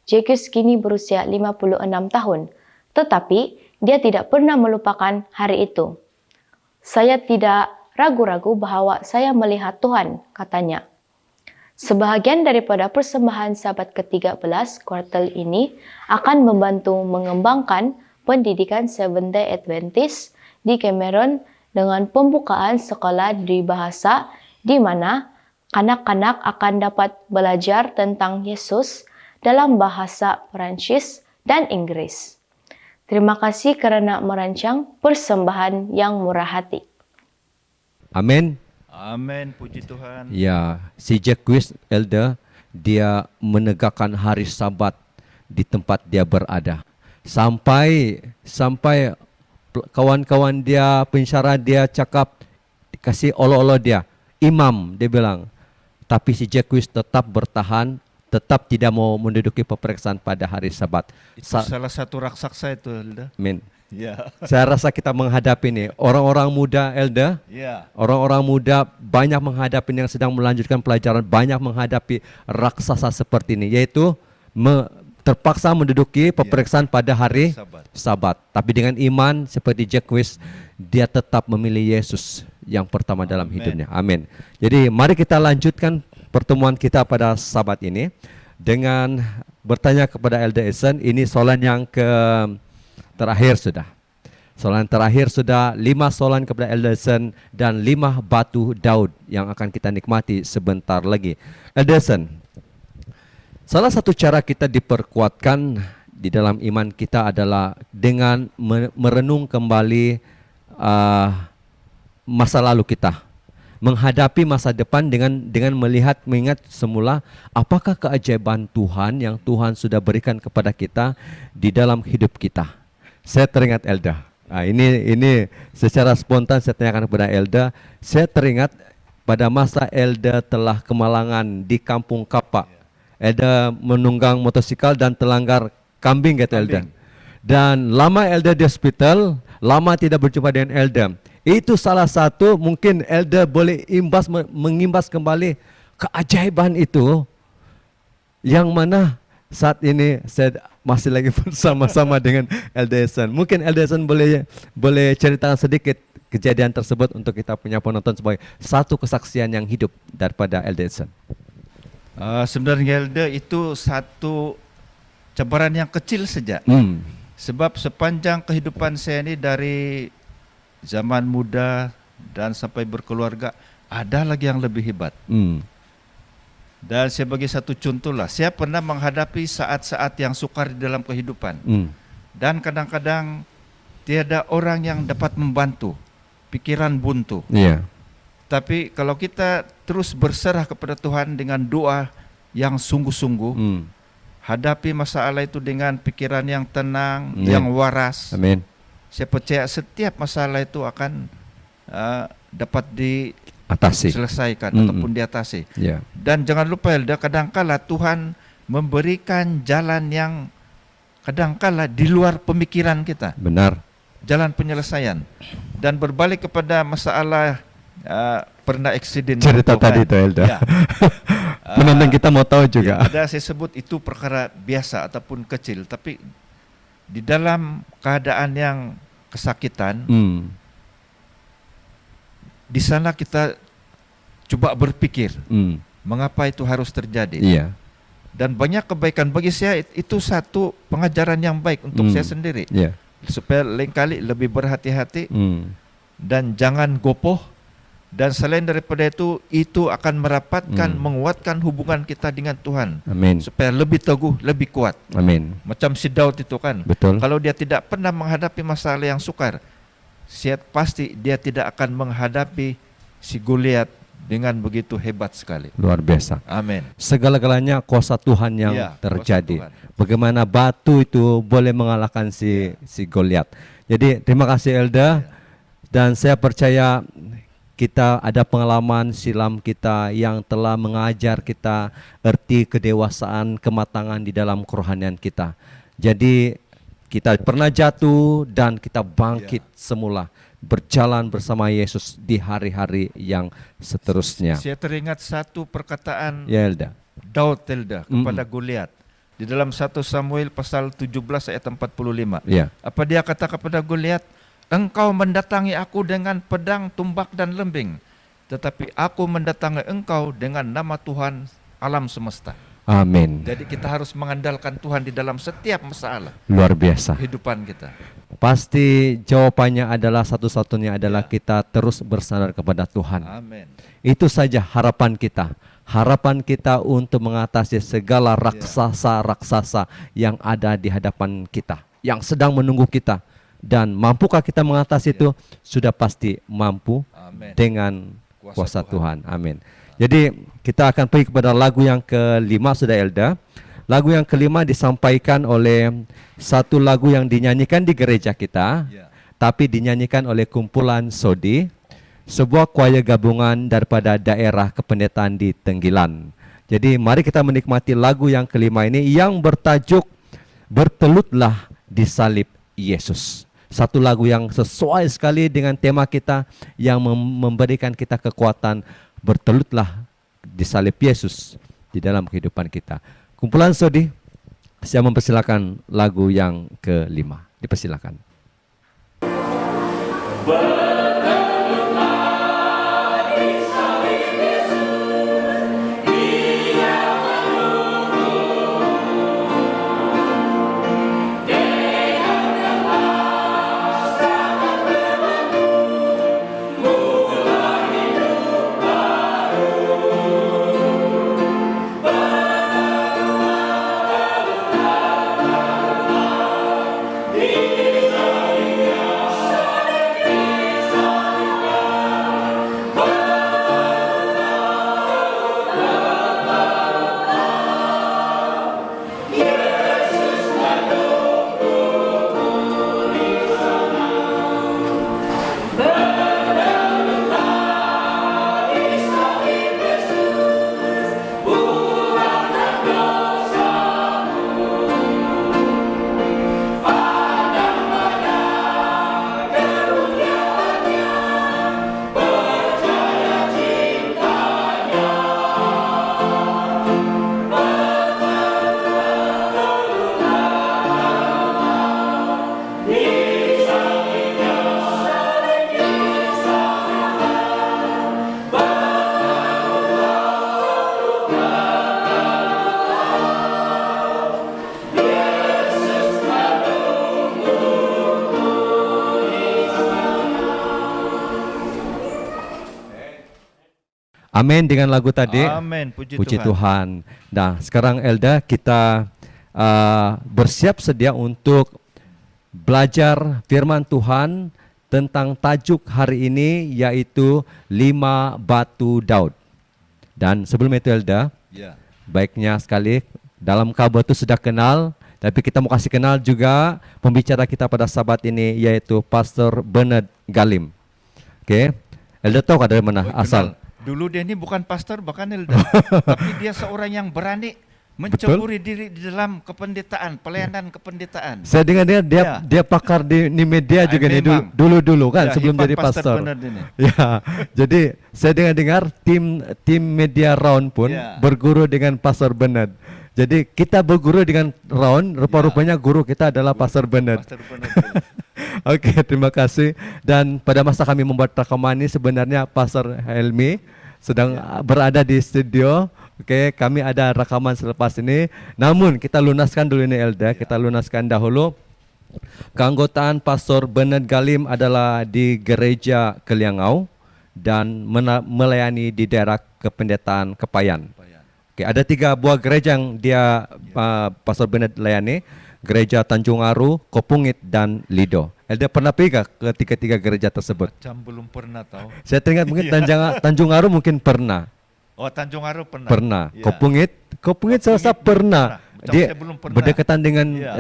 Zacchaeus kini berusia 56 tahun, tetapi dia tidak pernah melupakan hari itu. "Saya tidak ragu-ragu bahwa saya melihat Tuhan," katanya. Sebahagian daripada persembahan Sabat ke-13 kuartal ini akan membantu mengembangkan pendidikan Seventh-day Adventist di Cameron dengan pembukaan sekolah di bahasa di mana anak-anak akan dapat belajar tentang Yesus dalam bahasa Perancis dan Inggris. Terima kasih kerana merancang persembahan yang murah hati. Amin. Amin, puji Tuhan. Ya, si Zacchaeus elder, dia menegakkan hari Sabat di tempat dia berada. Sampai kawan-kawan dia, pensyarah dia cakap, kasih olo-olo dia, imam, dia bilang. Tapi si Zacchaeus tetap bertahan, tetap tidak mau menduduki peperiksaan pada hari Sabat. Itu salah satu raksasa itu, Elda. Amin. Ya. Saya rasa kita menghadapi ini orang-orang muda, Elda. Ya. Orang-orang muda banyak menghadapi yang sedang melanjutkan pelajaran, banyak menghadapi raksasa seperti ini, yaitu terpaksa menduduki peperiksaan pada hari Sabat. Tapi dengan iman seperti Zacchaeus, dia tetap memilih Yesus yang pertama dalam hidupnya. Amin. Jadi mari kita lanjutkan pertemuan kita pada Sabat ini dengan bertanya kepada Elder Essen. Ini soalan yang terakhir sudah. Soalan terakhir sudah 5 soalan kepada Elder Essen dan 5 batu Daud yang akan kita nikmati sebentar lagi. Elder Essen, Salah satu cara kita diperkuatkan di dalam iman kita adalah dengan merenung kembali masa lalu kita, menghadapi masa depan dengan mengingat semula apakah keajaiban Tuhan yang Tuhan sudah berikan kepada kita di dalam hidup kita. Saya teringat Elda. Ini secara spontan saya tanyakan kepada Elda. Saya teringat pada masa Elda telah kemalangan di Kampung Kapak. Elda menunggang motosikal dan telanggar kambing kata Elda. Dan lama Elda di hospital, lama tidak berjumpa dengan Elda. Itu salah satu mungkin Elda boleh mengimbas kembali keajaiban itu, yang mana saat ini saya masih lagi bersama-sama dengan Elda Eson. Mungkin Elda Eson boleh ceritakan sedikit kejadian tersebut untuk kita punya penonton sebagai satu kesaksian yang hidup daripada Elda Eson. Sebenarnya Elda itu satu cabaran yang kecil saja. Sebab sepanjang kehidupan saya ini dari zaman muda dan sampai berkeluarga, ada lagi yang lebih hebat. Dan sebagai satu contoh lah, saya pernah menghadapi saat-saat yang sukar di dalam kehidupan. Dan kadang-kadang tiada orang yang dapat membantu, pikiran buntu. Tapi kalau kita terus berserah kepada Tuhan dengan doa yang sungguh-sungguh, hadapi masalah itu dengan pikiran yang tenang, yang waras. Amin. Saya percaya setiap masalah itu akan dapat diselesaikan ataupun diatasi. Dan jangan lupa Elda, kadangkala Tuhan memberikan jalan yang kadangkala di luar pemikiran kita. Benar. Jalan penyelesaian. Dan berbalik kepada masalah pernah eksiden cerita tadi itu Elda. Penonton kita mau tahu juga. Ada saya sebut itu perkara biasa ataupun kecil, tapi di dalam keadaan yang kesakitan, di sana kita coba berpikir mengapa itu harus terjadi. Dan banyak kebaikan bagi saya, itu satu pengajaran yang baik untuk saya sendiri, supaya lain kali lebih berhati-hati dan jangan gopoh. Dan selain daripada itu akan merapatkan, menguatkan hubungan kita dengan Tuhan. Amin. Supaya lebih teguh, lebih kuat. Amin. Macam si Daud itu kan. Betul. Kalau dia tidak pernah menghadapi masalah yang sukar, pasti dia tidak akan menghadapi si Goliat dengan begitu hebat sekali. Luar biasa. Amin. Segala-galanya kuasa Tuhan yang terjadi. Bagaimana batu itu boleh mengalahkan si Goliat. Jadi terima kasih Elda. Dan saya percaya kita ada pengalaman silam kita yang telah mengajar kita erti kedewasaan, kematangan di dalam kerohanian kita. Jadi kita pernah jatuh dan kita bangkit semula, berjalan bersama Yesus di hari-hari yang seterusnya. Saya teringat satu perkataan Elda. Daud kepada Goliat di dalam 1 Samuel pasal 17 ayat 45. Apa dia kata kepada Goliat? Engkau mendatangi aku dengan pedang, tumbak dan lembing, tetapi aku mendatangi engkau dengan nama Tuhan alam semesta. Amin. Jadi kita harus mengandalkan Tuhan di dalam setiap masalah. Luar biasa. Kehidupan kita. Pasti jawabannya adalah satu-satunya adalah kita terus bersandar kepada Tuhan. Amin. Itu saja harapan kita. Harapan kita untuk mengatasi segala raksasa-raksasa yang ada di hadapan kita, yang sedang menunggu kita. Dan mampukah kita mengatasi itu? Sudah pasti mampu. Amen. Dengan kuasa Tuhan. Amin. Jadi kita akan pergi kepada lagu yang kelima, sudah Elda. Lagu yang kelima disampaikan oleh satu lagu yang dinyanyikan di gereja kita, tapi dinyanyikan oleh kumpulan Sodi, sebuah choir gabungan daripada daerah kependetaan di Tenggilan. Jadi mari kita menikmati lagu yang kelima ini yang bertajuk Bertelutlah di Salib Yesus. Satu lagu yang sesuai sekali dengan tema kita, yang memberikan kita kekuatan bertelutlah di salib Yesus di dalam kehidupan kita. Kumpulan Sodi, saya mempersilakan lagu yang kelima. Dipersilakan. Bertelutlah Amin dengan lagu tadi. Amin, puji Puji Tuhan. Tuhan. Nah, sekarang Elda kita bersiap sedia untuk belajar firman Tuhan tentang tajuk hari ini yaitu 5 batu Daud. Dan sebelum itu Elda, Ya. baiknya sekali dalam kabar itu sudah kenal, tapi kita mau kasih kenal juga pembicara kita pada sahabat ini yaitu Pastor Bernard Galim. Oke, Elda tahu kan dari mana Oh, asal? kenal. Dulu dia ini bukan pastor bahkan Elda, tapi dia seorang yang berani menceburi diri di dalam kependetaan, pelayanan kependetaan. Saya dengar dia Ya. dia pakar di media juga nih memang. dulu kan Ya, sebelum hebat jadi Pastor pastor. Bernard ini. Ya, jadi saya dengar tim media Round pun Ya. berguru dengan Pastor Bernard. Jadi kita berguru dengan Round, rupa-rupanya guru kita adalah Pastor Bernard. Pastor Bernard ini. Oke, terima kasih. Dan pada masa kami membuat rekaman ini sebenarnya Pastor Helmi sedang berada di studio. Oke, kami ada rekaman selepas ini. Namun kita lunaskan dulu ini Elda, kita lunaskan dahulu. Keanggotaan Pastor Bernard Galim adalah di Gereja Keliangau dan melayani di daerah kependetaan Kepayan. Oke, ada 3 buah gereja yang dia Pastor Bernard layani. Gereja Tanjung Aru, Kopungit, dan Lido. Elda pernah pergi ke ketiga gereja tersebut? Macam belum pernah tahu. Saya teringat mungkin Tanjung Aru mungkin pernah. Oh, Tanjung Aru pernah. Pernah. Ya. Kopungit saya rasa belum pernah. pernah. Dia Saya belum pernah. berdekatan dengan Ya.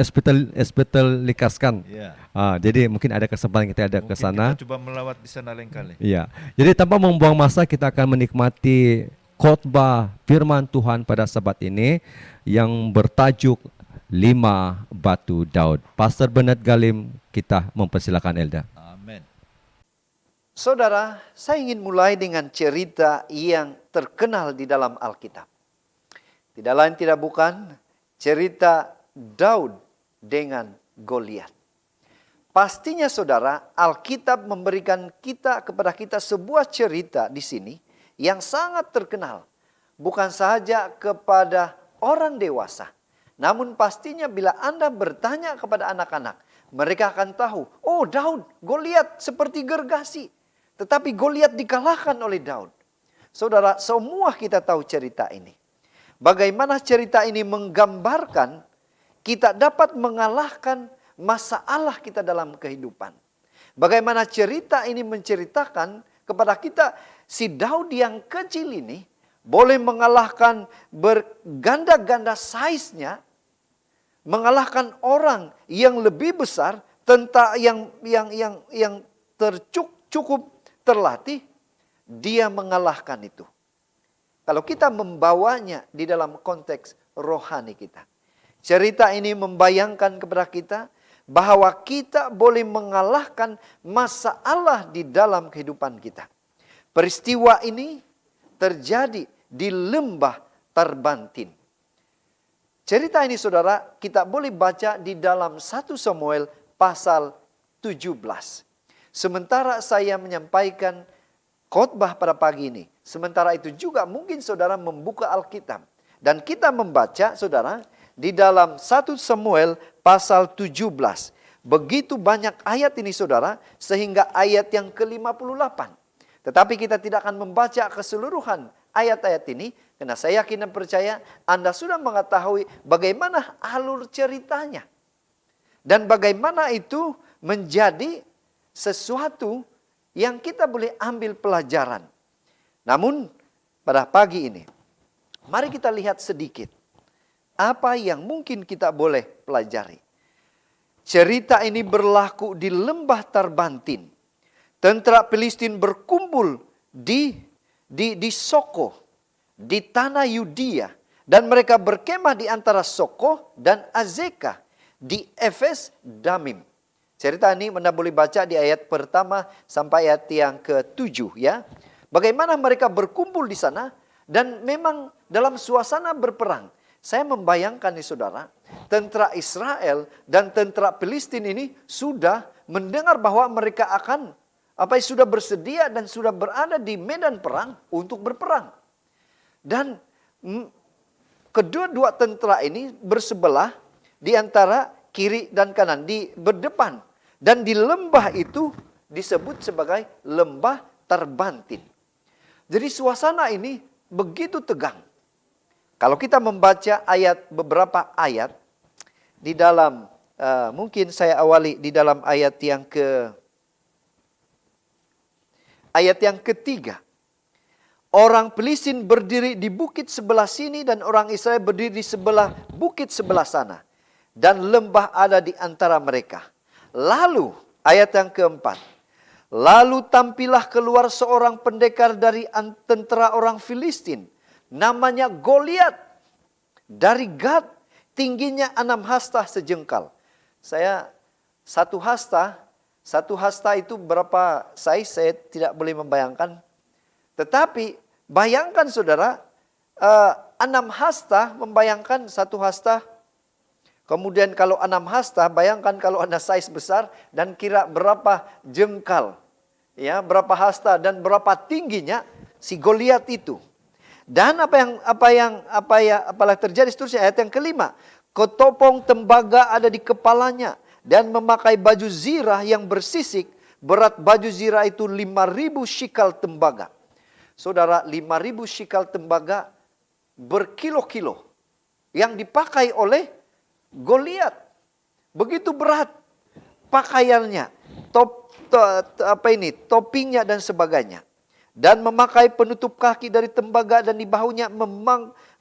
hospital Likaskan. Ya. Jadi mungkin ada kesempatan kita ada ke Mungkin sana. kita coba melawat di sana lain kali. Iya. Jadi tanpa membuang masa kita akan menikmati khotbah firman Tuhan pada sabat ini yang bertajuk 5 batu Daud. Pastor Bernard Galim, kita mempersilakan Elda. Amin. Saudara, saya ingin mulai dengan cerita yang terkenal di dalam Alkitab. Tidak lain tidak bukan cerita Daud dengan Goliat. Pastinya saudara, Alkitab memberikan kepada kita sebuah cerita di sini yang sangat terkenal. Bukan sahaja kepada orang dewasa. Namun pastinya bila Anda bertanya kepada anak-anak, mereka akan tahu, oh Daud, Goliat seperti gergasi. Tetapi Goliat dikalahkan oleh Daud. Saudara, semua kita tahu cerita ini. Bagaimana cerita ini menggambarkan kita dapat mengalahkan masalah kita dalam kehidupan. Bagaimana cerita ini menceritakan kepada kita si Daud yang kecil ini boleh mengalahkan berganda-ganda size-nya, mengalahkan orang yang lebih besar, tentara yang cukup terlatih, dia mengalahkan itu. Kalau kita membawanya di dalam konteks rohani kita. Cerita ini membayangkan kepada kita bahwa kita boleh mengalahkan masalah di dalam kehidupan kita. Peristiwa ini terjadi di lembah Tarbantin. Cerita ini saudara kita boleh baca di dalam 1 Samuel pasal 17. Sementara saya menyampaikan khotbah pada pagi ini, sementara itu juga mungkin saudara membuka Alkitab. Dan kita membaca saudara di dalam 1 Samuel pasal 17. Begitu banyak ayat ini saudara sehingga ayat yang ke-58. Tetapi kita tidak akan membaca keseluruhan ayat-ayat ini. Karena saya yakin dan percaya Anda sudah mengetahui bagaimana alur ceritanya. Dan bagaimana itu menjadi sesuatu yang kita boleh ambil pelajaran. Namun pada pagi ini, mari kita lihat sedikit apa yang mungkin kita boleh pelajari. Cerita ini berlaku di lembah Tarbantin. Tentara Filistin berkumpul di Soko, di tanah Yudea. Dan mereka berkemah di antara Soko dan Azeka di Efes Damim. Cerita ini Anda boleh baca di ayat pertama sampai ayat yang ke-7 ya. Bagaimana mereka berkumpul di sana dan memang dalam suasana berperang. Saya membayangkan nih saudara, tentara Israel dan tentara Filistin ini sudah mendengar bahwa mereka akan sudah bersedia dan sudah berada di medan perang untuk berperang. Dan kedua-dua tentara ini bersebelah di antara kiri dan kanan, berdepan. Dan di lembah itu disebut sebagai lembah Tarbantin. Jadi suasana ini begitu tegang. Kalau kita membaca beberapa ayat di dalam, mungkin saya awali di dalam ayat yang ketiga. Orang Filistin berdiri di bukit sebelah sini dan orang Israel berdiri di sebelah bukit sebelah sana. Dan lembah ada di antara mereka. Lalu, ayat yang keempat. Lalu tampillah keluar seorang pendekar dari tentara orang Filistin. Namanya Goliat. Dari Gad, tingginya 6 hasta sejengkal. Satu hasta itu berapa size, saya tidak boleh membayangkan. Tetapi bayangkan saudara, 6 hasta membayangkan 1 hasta. Kemudian kalau 6 hasta, bayangkan kalau ada size besar dan kira berapa jengkal. Ya, berapa hasta dan berapa tingginya si Goliat itu. Dan apalah terjadi seterusnya, ayat yang kelima. Ketopong tembaga ada di kepalanya dan memakai baju zirah yang bersisik. Berat baju zirah itu 5.000 shikal tembaga. Saudara, 5.000 shikal tembaga berkilo-kilo yang dipakai oleh Goliat. Begitu berat pakaiannya, topinya dan sebagainya. Dan memakai penutup kaki dari tembaga dan di bahunya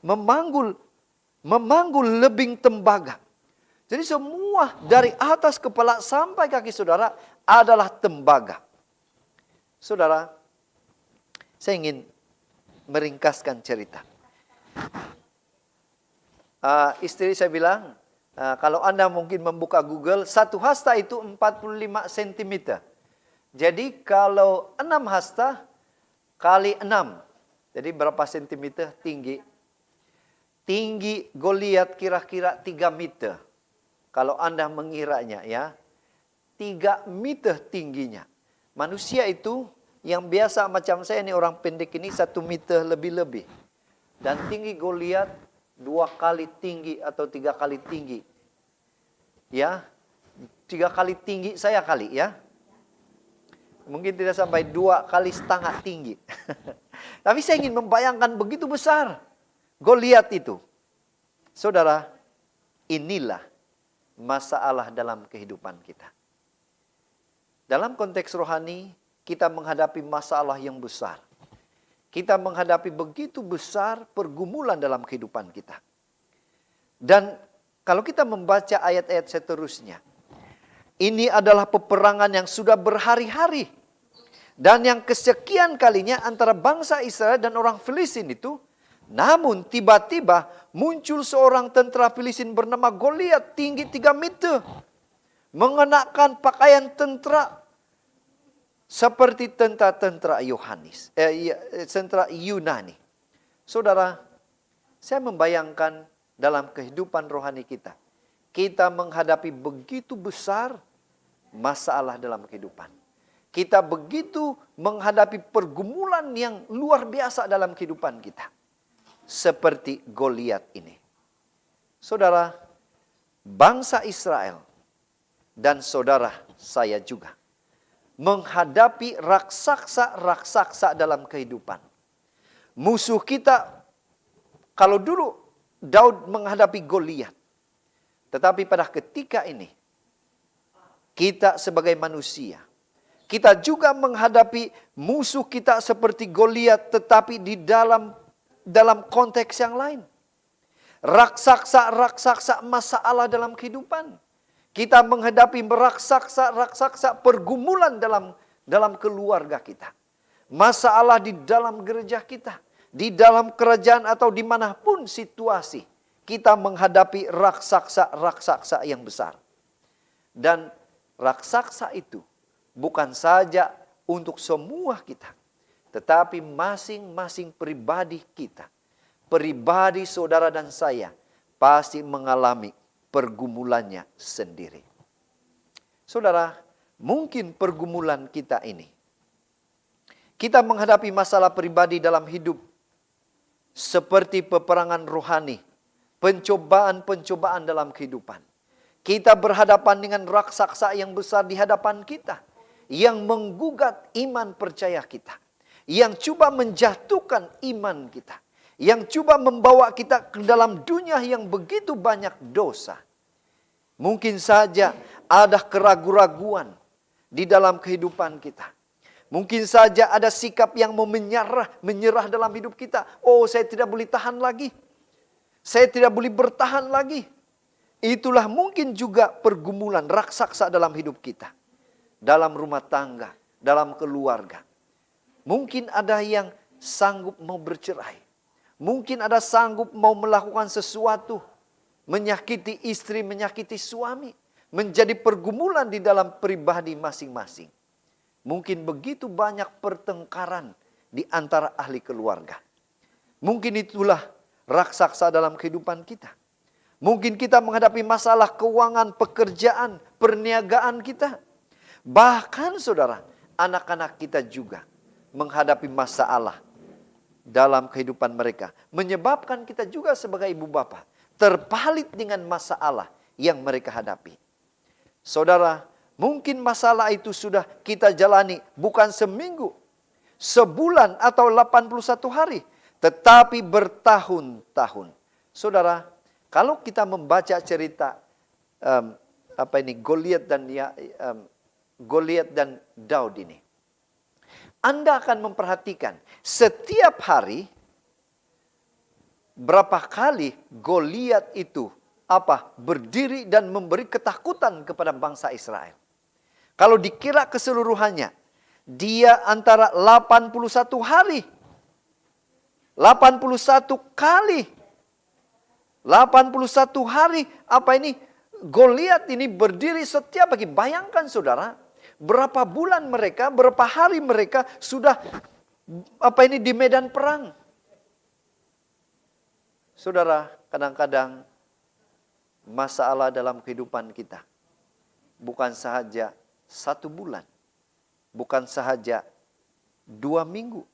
memanggul lebing tembaga. Jadi semua dari atas kepala sampai kaki saudara adalah tembaga. Saudara, saya ingin meringkaskan cerita. Istri saya bilang, kalau Anda mungkin membuka Google, 1 hasta itu 45 cm. Jadi kalau 6 hasta kali 6. Jadi berapa sentimeter tinggi? Tinggi Goliat kira-kira 3 meter. Kalau Anda mengiranya ya. 3 meter tingginya. Manusia itu yang biasa macam saya ini, orang pendek ini 1 meter lebih-lebih. Dan tinggi Goliat 2 kali tinggi atau 3 kali tinggi. Ya, 3 kali tinggi saya kali ya. Mungkin tidak sampai 2,5 kali tinggi. Tapi saya ingin membayangkan begitu besar Goliat itu. Saudara, inilah masalah dalam kehidupan kita. Dalam konteks rohani, kita menghadapi masalah yang besar. Kita menghadapi begitu besar pergumulan dalam kehidupan kita. Dan kalau kita membaca ayat-ayat seterusnya, ini adalah peperangan yang sudah berhari-hari. Dan yang kesekian kalinya antara bangsa Israel dan orang Filistin itu. Namun tiba-tiba muncul seorang tentara Filistin bernama Goliat, tinggi 3 meter. Mengenakan pakaian tentara seperti tentara tentara Yunani. Saudara, saya membayangkan dalam kehidupan rohani kita. Kita menghadapi begitu besar masalah dalam kehidupan. Kita begitu menghadapi pergumulan yang luar biasa dalam kehidupan kita. Seperti Goliat ini. Saudara, bangsa Israel dan saudara saya juga menghadapi raksasa-raksasa dalam kehidupan. Musuh kita, kalau dulu Daud menghadapi Goliat. Tetapi pada ketika ini, kita sebagai manusia, kita juga menghadapi musuh kita seperti Goliat, tetapi di dalam konteks yang lain. Raksasa masalah dalam kehidupan. Kita menghadapi raksasa pergumulan dalam keluarga kita. Masalah di dalam gereja kita. Di dalam kerajaan atau dimanapun situasi. Kita menghadapi raksasa yang besar. Dan raksasa itu bukan saja untuk semua kita. Tetapi masing-masing pribadi kita. Pribadi saudara dan saya pasti mengalami pergumulannya sendiri. Saudara, mungkin pergumulan kita ini. Kita menghadapi masalah pribadi dalam hidup. Seperti peperangan rohani. Pencobaan-pencobaan dalam kehidupan. Kita berhadapan dengan raksasa yang besar di hadapan kita. Yang menggugat iman percaya kita. yang coba menjatuhkan iman kita, yang coba membawa kita ke dalam dunia yang begitu banyak dosa. Mungkin saja ada keraguan-raguan di dalam kehidupan kita. Mungkin saja ada sikap yang mau menyerah dalam hidup kita. Oh, saya tidak boleh tahan lagi. Saya tidak boleh bertahan lagi. Itulah mungkin juga pergumulan raksasa dalam hidup kita. Dalam rumah tangga, dalam keluarga. Mungkin ada yang sanggup mau bercerai. Mungkin ada sanggup mau melakukan sesuatu. Menyakiti istri, menyakiti suami. Menjadi pergumulan di dalam pribadi masing-masing. Mungkin begitu banyak pertengkaran di antara ahli keluarga. Mungkin itulah raksasa dalam kehidupan kita. Mungkin kita menghadapi masalah keuangan, pekerjaan, perniagaan kita. Bahkan saudara, anak-anak kita juga menghadapi masalah dalam kehidupan mereka. Menyebabkan kita juga sebagai ibu bapa terpalit dengan masalah yang mereka hadapi. Saudara, mungkin masalah itu sudah kita jalani bukan seminggu, sebulan atau 81 hari. Tetapi bertahun-tahun. Saudara, kalau kita membaca cerita Goliat dan Daud ini. Anda akan memperhatikan setiap hari berapa kali Goliat itu berdiri dan memberi ketakutan kepada bangsa Israel. Kalau dikira keseluruhannya, dia antara 81 hari. 81 kali. 81 hari Goliat ini berdiri setiap pagi. Bayangkan saudara, berapa bulan mereka, berapa hari mereka sudah di medan perang. Saudara, kadang-kadang masalah dalam kehidupan kita bukan sahaja 1 bulan, bukan sahaja 2 minggu,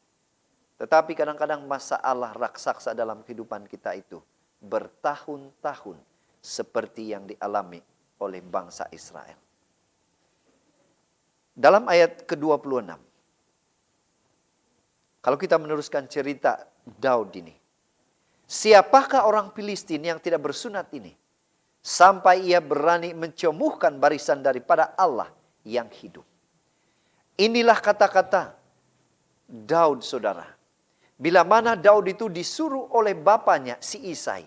tetapi kadang-kadang masalah raksasa dalam kehidupan kita itu bertahun-tahun seperti yang dialami oleh bangsa Israel. Dalam ayat ke-26, kalau kita meneruskan cerita Daud ini, siapakah orang Filistin yang tidak bersunat ini? Sampai ia berani mencemuhkan barisan daripada Allah yang hidup. Inilah kata-kata Daud, saudara. Bila mana Daud itu disuruh oleh bapaknya si Isai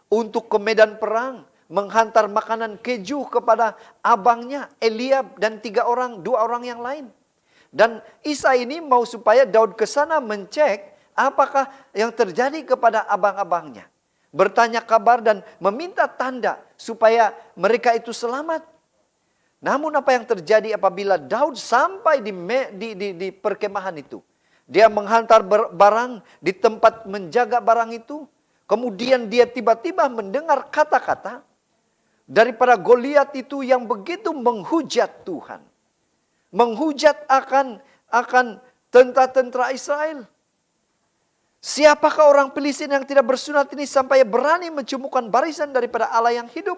untuk ke medan perang, menghantar makanan keju kepada abangnya Eliab dan 2 orang yang lain. Dan Isai ini mau supaya Daud ke sana mencek apakah yang terjadi kepada abang-abangnya. Bertanya kabar dan meminta tanda supaya mereka itu selamat. Namun apa yang terjadi apabila Daud sampai di perkemahan itu? Dia menghantar barang di tempat menjaga barang itu. Kemudian dia tiba-tiba mendengar kata-kata daripada Goliat itu yang begitu menghujat Tuhan. Menghujat akan tentara-tentara Israel. Siapakah orang Filistin yang tidak bersunat ini sampai berani mencumukan barisan daripada Allah yang hidup?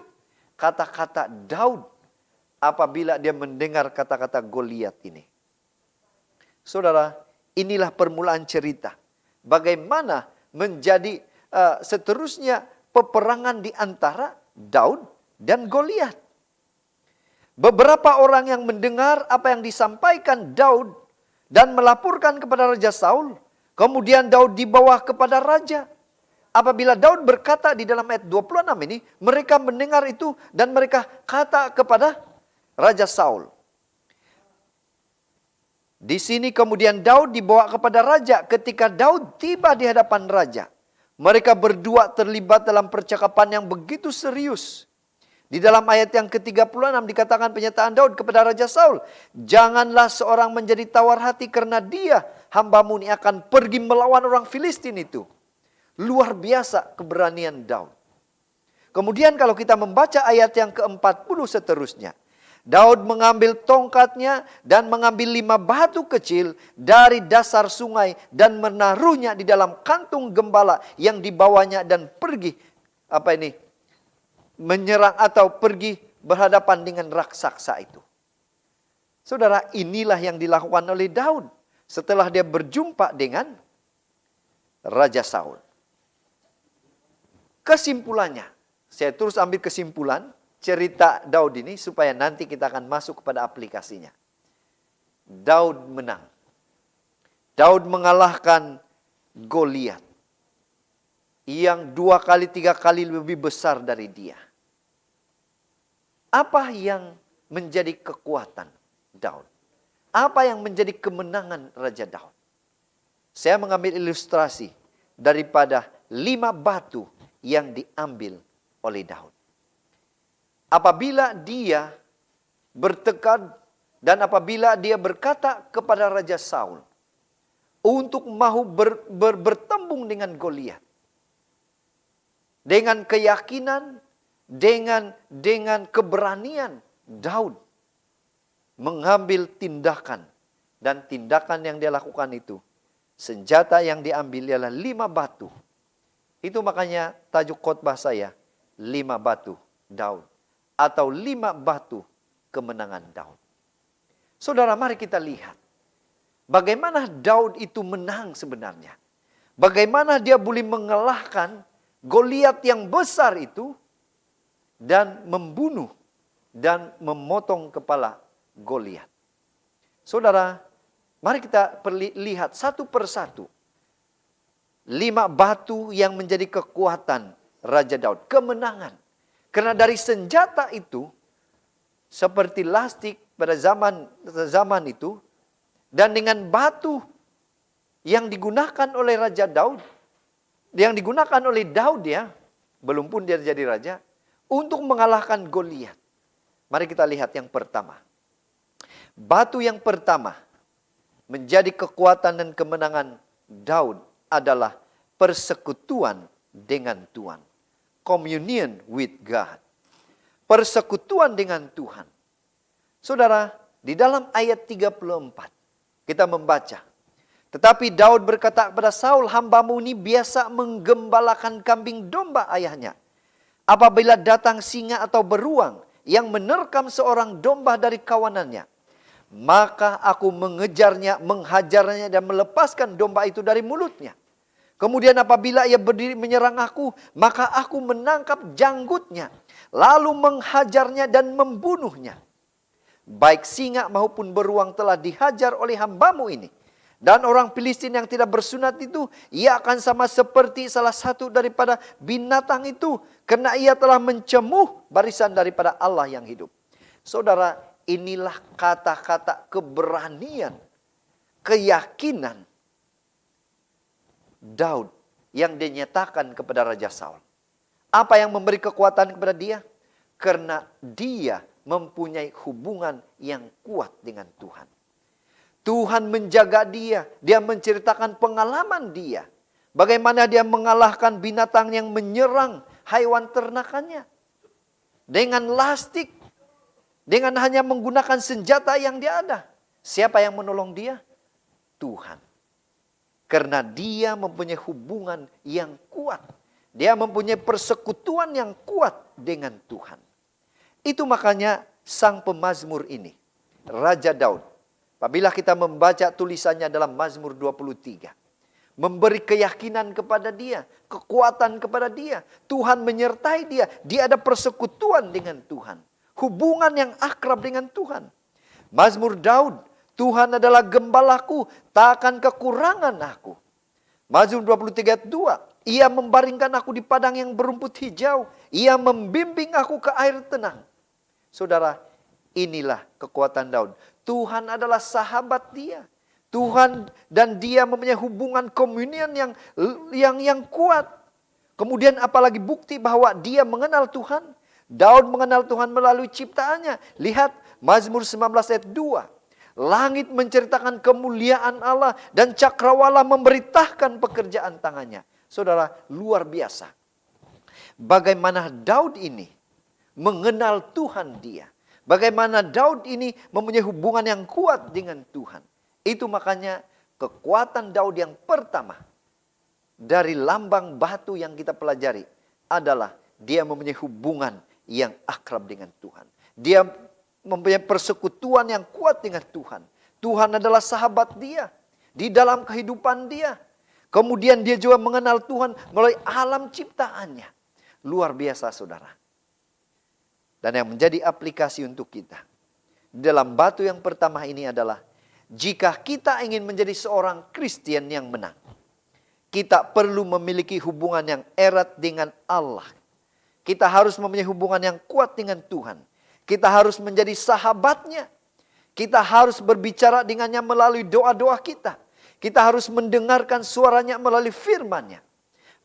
Kata-kata Daud apabila dia mendengar kata-kata Goliat ini. Saudara, inilah permulaan cerita. Bagaimana menjadi seterusnya peperangan di antara Daud dan Goliat. Beberapa orang yang mendengar apa yang disampaikan Daud dan melaporkan kepada Raja Saul. Kemudian Daud dibawa kepada raja. Apabila Daud berkata di dalam ayat 26 ini, mereka mendengar itu dan mereka kata kepada Raja Saul. Di sini kemudian Daud dibawa kepada raja. Ketika Daud tiba di hadapan raja, mereka berdua terlibat dalam percakapan yang begitu serius. Di dalam ayat yang ke-36 dikatakan penyataan Daud kepada Raja Saul. Janganlah seorang menjadi tawar hati karena dia, hambamu ini akan pergi melawan orang Filistin itu. Luar biasa keberanian Daud. Kemudian kalau kita membaca ayat yang ke-40 seterusnya. Daud mengambil tongkatnya dan mengambil 5 batu kecil dari dasar sungai dan menaruhnya di dalam kantung gembala yang dibawanya dan pergi menyerang atau pergi berhadapan dengan raksasa itu. Saudara, inilah yang dilakukan oleh Daud. setelah dia berjumpa dengan Raja Saul. Kesimpulannya, saya terus ambil kesimpulan cerita Daud ini supaya nanti kita akan masuk kepada aplikasinya. Daud menang. Daud mengalahkan Goliat yang 2 kali 3 kali lebih besar dari dia. Apa yang menjadi kekuatan Daud? Apa yang menjadi kemenangan Raja Daud? Saya mengambil ilustrasi daripada 5 batu yang diambil oleh Daud. Apabila dia bertekad dan apabila dia berkata kepada Raja Saul untuk mau bertembung dengan Goliat, dengan keyakinan, dengan keberanian, Daud mengambil tindakan. Dan tindakan yang dia lakukan itu, senjata yang diambil ialah 5 batu. Itu makanya tajuk khotbah saya, 5 batu Daud. Atau 5 batu kemenangan Daud. Saudara, mari kita lihat. Bagaimana Daud itu menang sebenarnya. Bagaimana dia boleh mengalahkan Goliat yang besar itu dan membunuh dan memotong kepala Goliat. Saudara, mari kita lihat satu persatu 5 batu yang menjadi kekuatan Raja Daud, kemenangan. Karena dari senjata itu seperti lastik pada zaman itu dan dengan batu yang digunakan oleh Raja Daud, yang digunakan oleh Daud ya, belum pun dia jadi raja, untuk mengalahkan Goliat. Mari kita lihat yang pertama. Batu yang pertama menjadi kekuatan dan kemenangan Daud adalah persekutuan dengan Tuhan. Communion with God. Persekutuan dengan Tuhan. Saudara, di dalam ayat 34 kita membaca. Tetapi Daud berkata kepada Saul, hambamu ini biasa menggembalakan kambing domba ayahnya. Apabila datang singa atau beruang yang menerkam seorang domba dari kawanannya, maka aku mengejarnya, menghajarnya dan melepaskan domba itu dari mulutnya. Kemudian apabila ia berdiri menyerang aku, maka aku menangkap janggutnya, lalu menghajarnya dan membunuhnya. Baik singa maupun beruang telah dihajar oleh hambamu ini. Dan orang Filistin yang tidak bersunat itu, ia akan sama seperti salah satu daripada binatang itu. Karena ia telah mencemuh barisan daripada Allah yang hidup. Saudara, inilah kata-kata keberanian, keyakinan Daud yang dinyatakan kepada Raja Saul. Apa yang memberi kekuatan kepada dia? Karena dia mempunyai hubungan yang kuat dengan Tuhan. Tuhan menjaga dia. Dia menceritakan pengalaman dia. Bagaimana dia mengalahkan binatang yang menyerang haiwan ternakannya. Dengan lastik. Dengan hanya menggunakan senjata yang dia ada. Siapa yang menolong dia? Tuhan. Karena dia mempunyai hubungan yang kuat. Dia mempunyai persekutuan yang kuat dengan Tuhan. Itu makanya sang pemazmur ini, Raja Daud. Apabila kita membaca tulisannya dalam Mazmur 23. Memberi keyakinan kepada dia. Kekuatan kepada dia. Tuhan menyertai dia. Dia ada persekutuan dengan Tuhan. Hubungan yang akrab dengan Tuhan. Mazmur Daud. Tuhan adalah gembalaku. Tak akan kekurangan aku. Mazmur 23 ayat 2. Ia membaringkan aku di padang yang berumput hijau. Ia membimbing aku ke air tenang. Saudara, inilah kekuatan Daud. Tuhan adalah sahabat dia. Tuhan dan dia mempunyai hubungan komunian yang kuat. Kemudian apalagi bukti bahwa dia mengenal Tuhan. Daud mengenal Tuhan melalui ciptaannya. Lihat Mazmur 19 ayat 2. Langit menceritakan kemuliaan Allah dan cakrawala memberitakan pekerjaan tangannya. Saudara, luar biasa. Bagaimana Daud ini mengenal Tuhan dia. Bagaimana Daud ini mempunyai hubungan yang kuat dengan Tuhan. Itu makanya kekuatan Daud yang pertama dari lambang batu yang kita pelajari adalah dia mempunyai hubungan yang akrab dengan Tuhan. Dia mempunyai persekutuan yang kuat dengan Tuhan. Tuhan adalah sahabat dia. di dalam kehidupan dia. Kemudian dia juga mengenal Tuhan melalui alam ciptaannya. Luar biasa saudara. Dan yang menjadi aplikasi untuk kita dalam batu yang pertama ini adalah, jika kita ingin menjadi seorang Kristen yang menang, kita perlu memiliki hubungan yang erat dengan Allah. Kita harus mempunyai hubungan yang kuat dengan Tuhan. Kita harus menjadi sahabatnya. Kita harus berbicara dengannya melalui doa-doa kita. Kita harus mendengarkan suaranya melalui firman-Nya.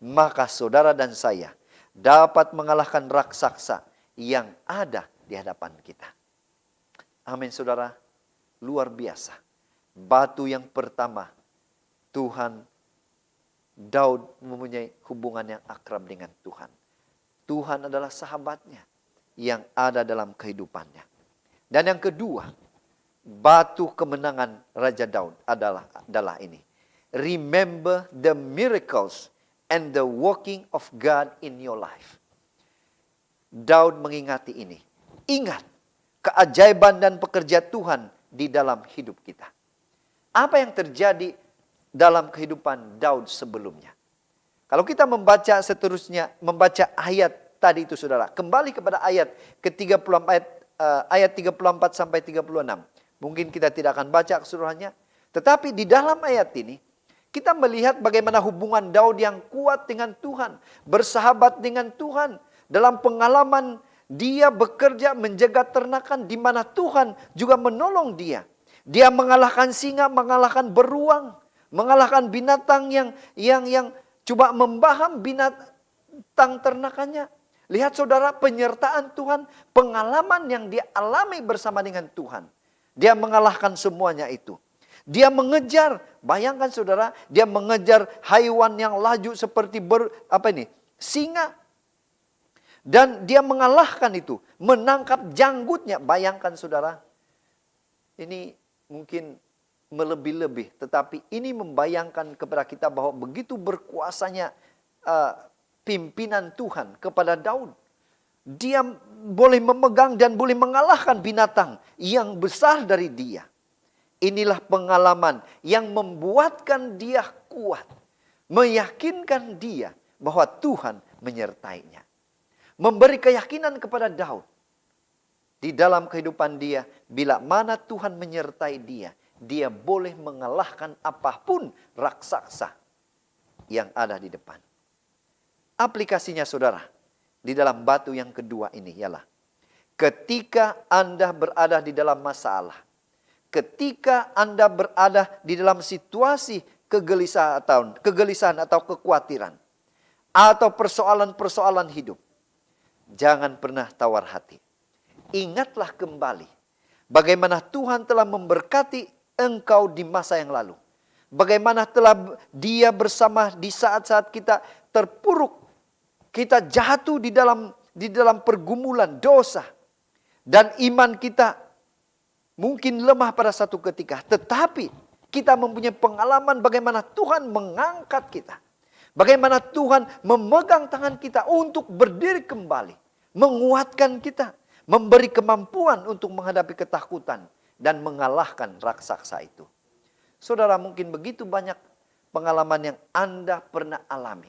Maka saudara dan saya dapat mengalahkan raksasa yang ada di hadapan kita. Amin saudara. Luar biasa. Batu yang pertama, Daud mempunyai hubungan yang akrab dengan Tuhan. Tuhan adalah sahabatnya yang ada dalam kehidupannya. Dan yang kedua, batu kemenangan Raja Daud adalah ini. Remember the miracles and the working of God in your life. Daud mengingati ini. Ingat keajaiban dan pekerja Tuhan di dalam hidup kita. Apa yang terjadi dalam kehidupan Daud sebelumnya? Kalau kita membaca seterusnya, membaca ayat tadi itu saudara. Kembali kepada ayat ke-34, ayat 34 sampai 36. Mungkin kita tidak akan baca keseluruhannya. Tetapi di dalam ayat ini, kita melihat bagaimana hubungan Daud yang kuat dengan Tuhan. Bersahabat dengan Tuhan. Dalam pengalaman dia bekerja menjaga ternakan di mana Tuhan juga menolong dia. Dia mengalahkan singa, mengalahkan beruang. Mengalahkan binatang yang coba membaham binatang ternakannya. Lihat saudara, penyertaan Tuhan, pengalaman yang dia alami bersama dengan Tuhan. Dia mengalahkan semuanya itu. Dia mengejar, bayangkan saudara, dia mengejar haiwan yang laju seperti singa. Dan dia mengalahkan itu, menangkap janggutnya. Bayangkan saudara, ini mungkin melebih-lebih, tetapi ini membayangkan kepada kita bahwa begitu berkuasanya pimpinan Tuhan kepada Daud. Dia boleh memegang dan boleh mengalahkan binatang yang besar dari dia. Inilah pengalaman yang membuatkan dia kuat, meyakinkan dia bahwa Tuhan menyertainya. Memberi keyakinan kepada Daud di dalam kehidupan dia, bila mana Tuhan menyertai dia, dia boleh mengalahkan apapun raksasa yang ada di depan. Aplikasinya saudara, di dalam batu yang kedua ini ialah, ketika Anda berada di dalam masalah, ketika Anda berada di dalam situasi kegelisahan atau kekhawatiran, atau persoalan-persoalan hidup, jangan pernah tawar hati. Ingatlah kembali bagaimana Tuhan telah memberkati engkau di masa yang lalu. Bagaimana telah Dia bersama di saat-saat kita terpuruk, kita jatuh di dalam pergumulan dosa, dan iman kita mungkin lemah pada satu ketika. Tetapi kita mempunyai pengalaman bagaimana Tuhan mengangkat kita. Bagaimana Tuhan memegang tangan kita untuk berdiri kembali. Menguatkan kita. Memberi kemampuan untuk menghadapi ketakutan. Dan mengalahkan raksasa itu. Saudara, mungkin begitu banyak pengalaman yang Anda pernah alami.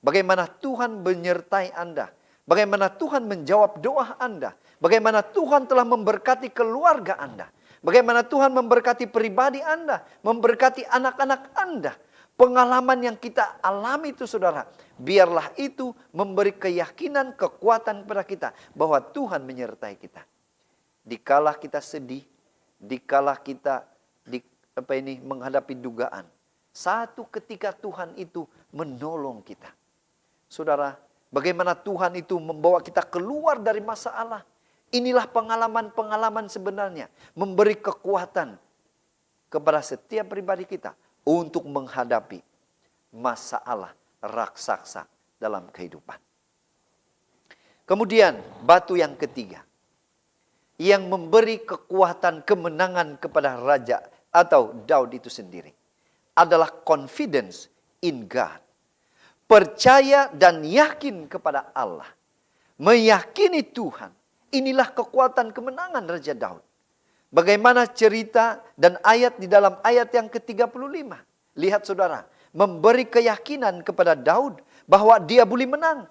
Bagaimana Tuhan menyertai Anda. Bagaimana Tuhan menjawab doa Anda. Bagaimana Tuhan telah memberkati keluarga Anda. Bagaimana Tuhan memberkati pribadi Anda. Memberkati anak-anak Anda. Pengalaman yang kita alami itu saudara. Biarlah itu memberi keyakinan, kekuatan kepada kita. Bahwa Tuhan menyertai kita. Dikala kita sedih. Dikala kita menghadapi dugaan. Satu ketika Tuhan itu menolong kita. Saudara, bagaimana Tuhan itu membawa kita keluar dari masalah. Inilah pengalaman-pengalaman sebenarnya. Memberi kekuatan kepada setiap pribadi kita. Untuk menghadapi masalah raksasa dalam kehidupan. Kemudian batu yang ketiga. Yang memberi kekuatan kemenangan kepada raja atau Daud itu sendiri. Adalah confidence in God. Percaya dan yakin kepada Allah. Meyakini Tuhan. Inilah kekuatan kemenangan Raja Daud. Bagaimana cerita dan ayat di dalam ayat yang ke-35. Lihat saudara, memberi keyakinan kepada Daud bahwa dia boleh menang.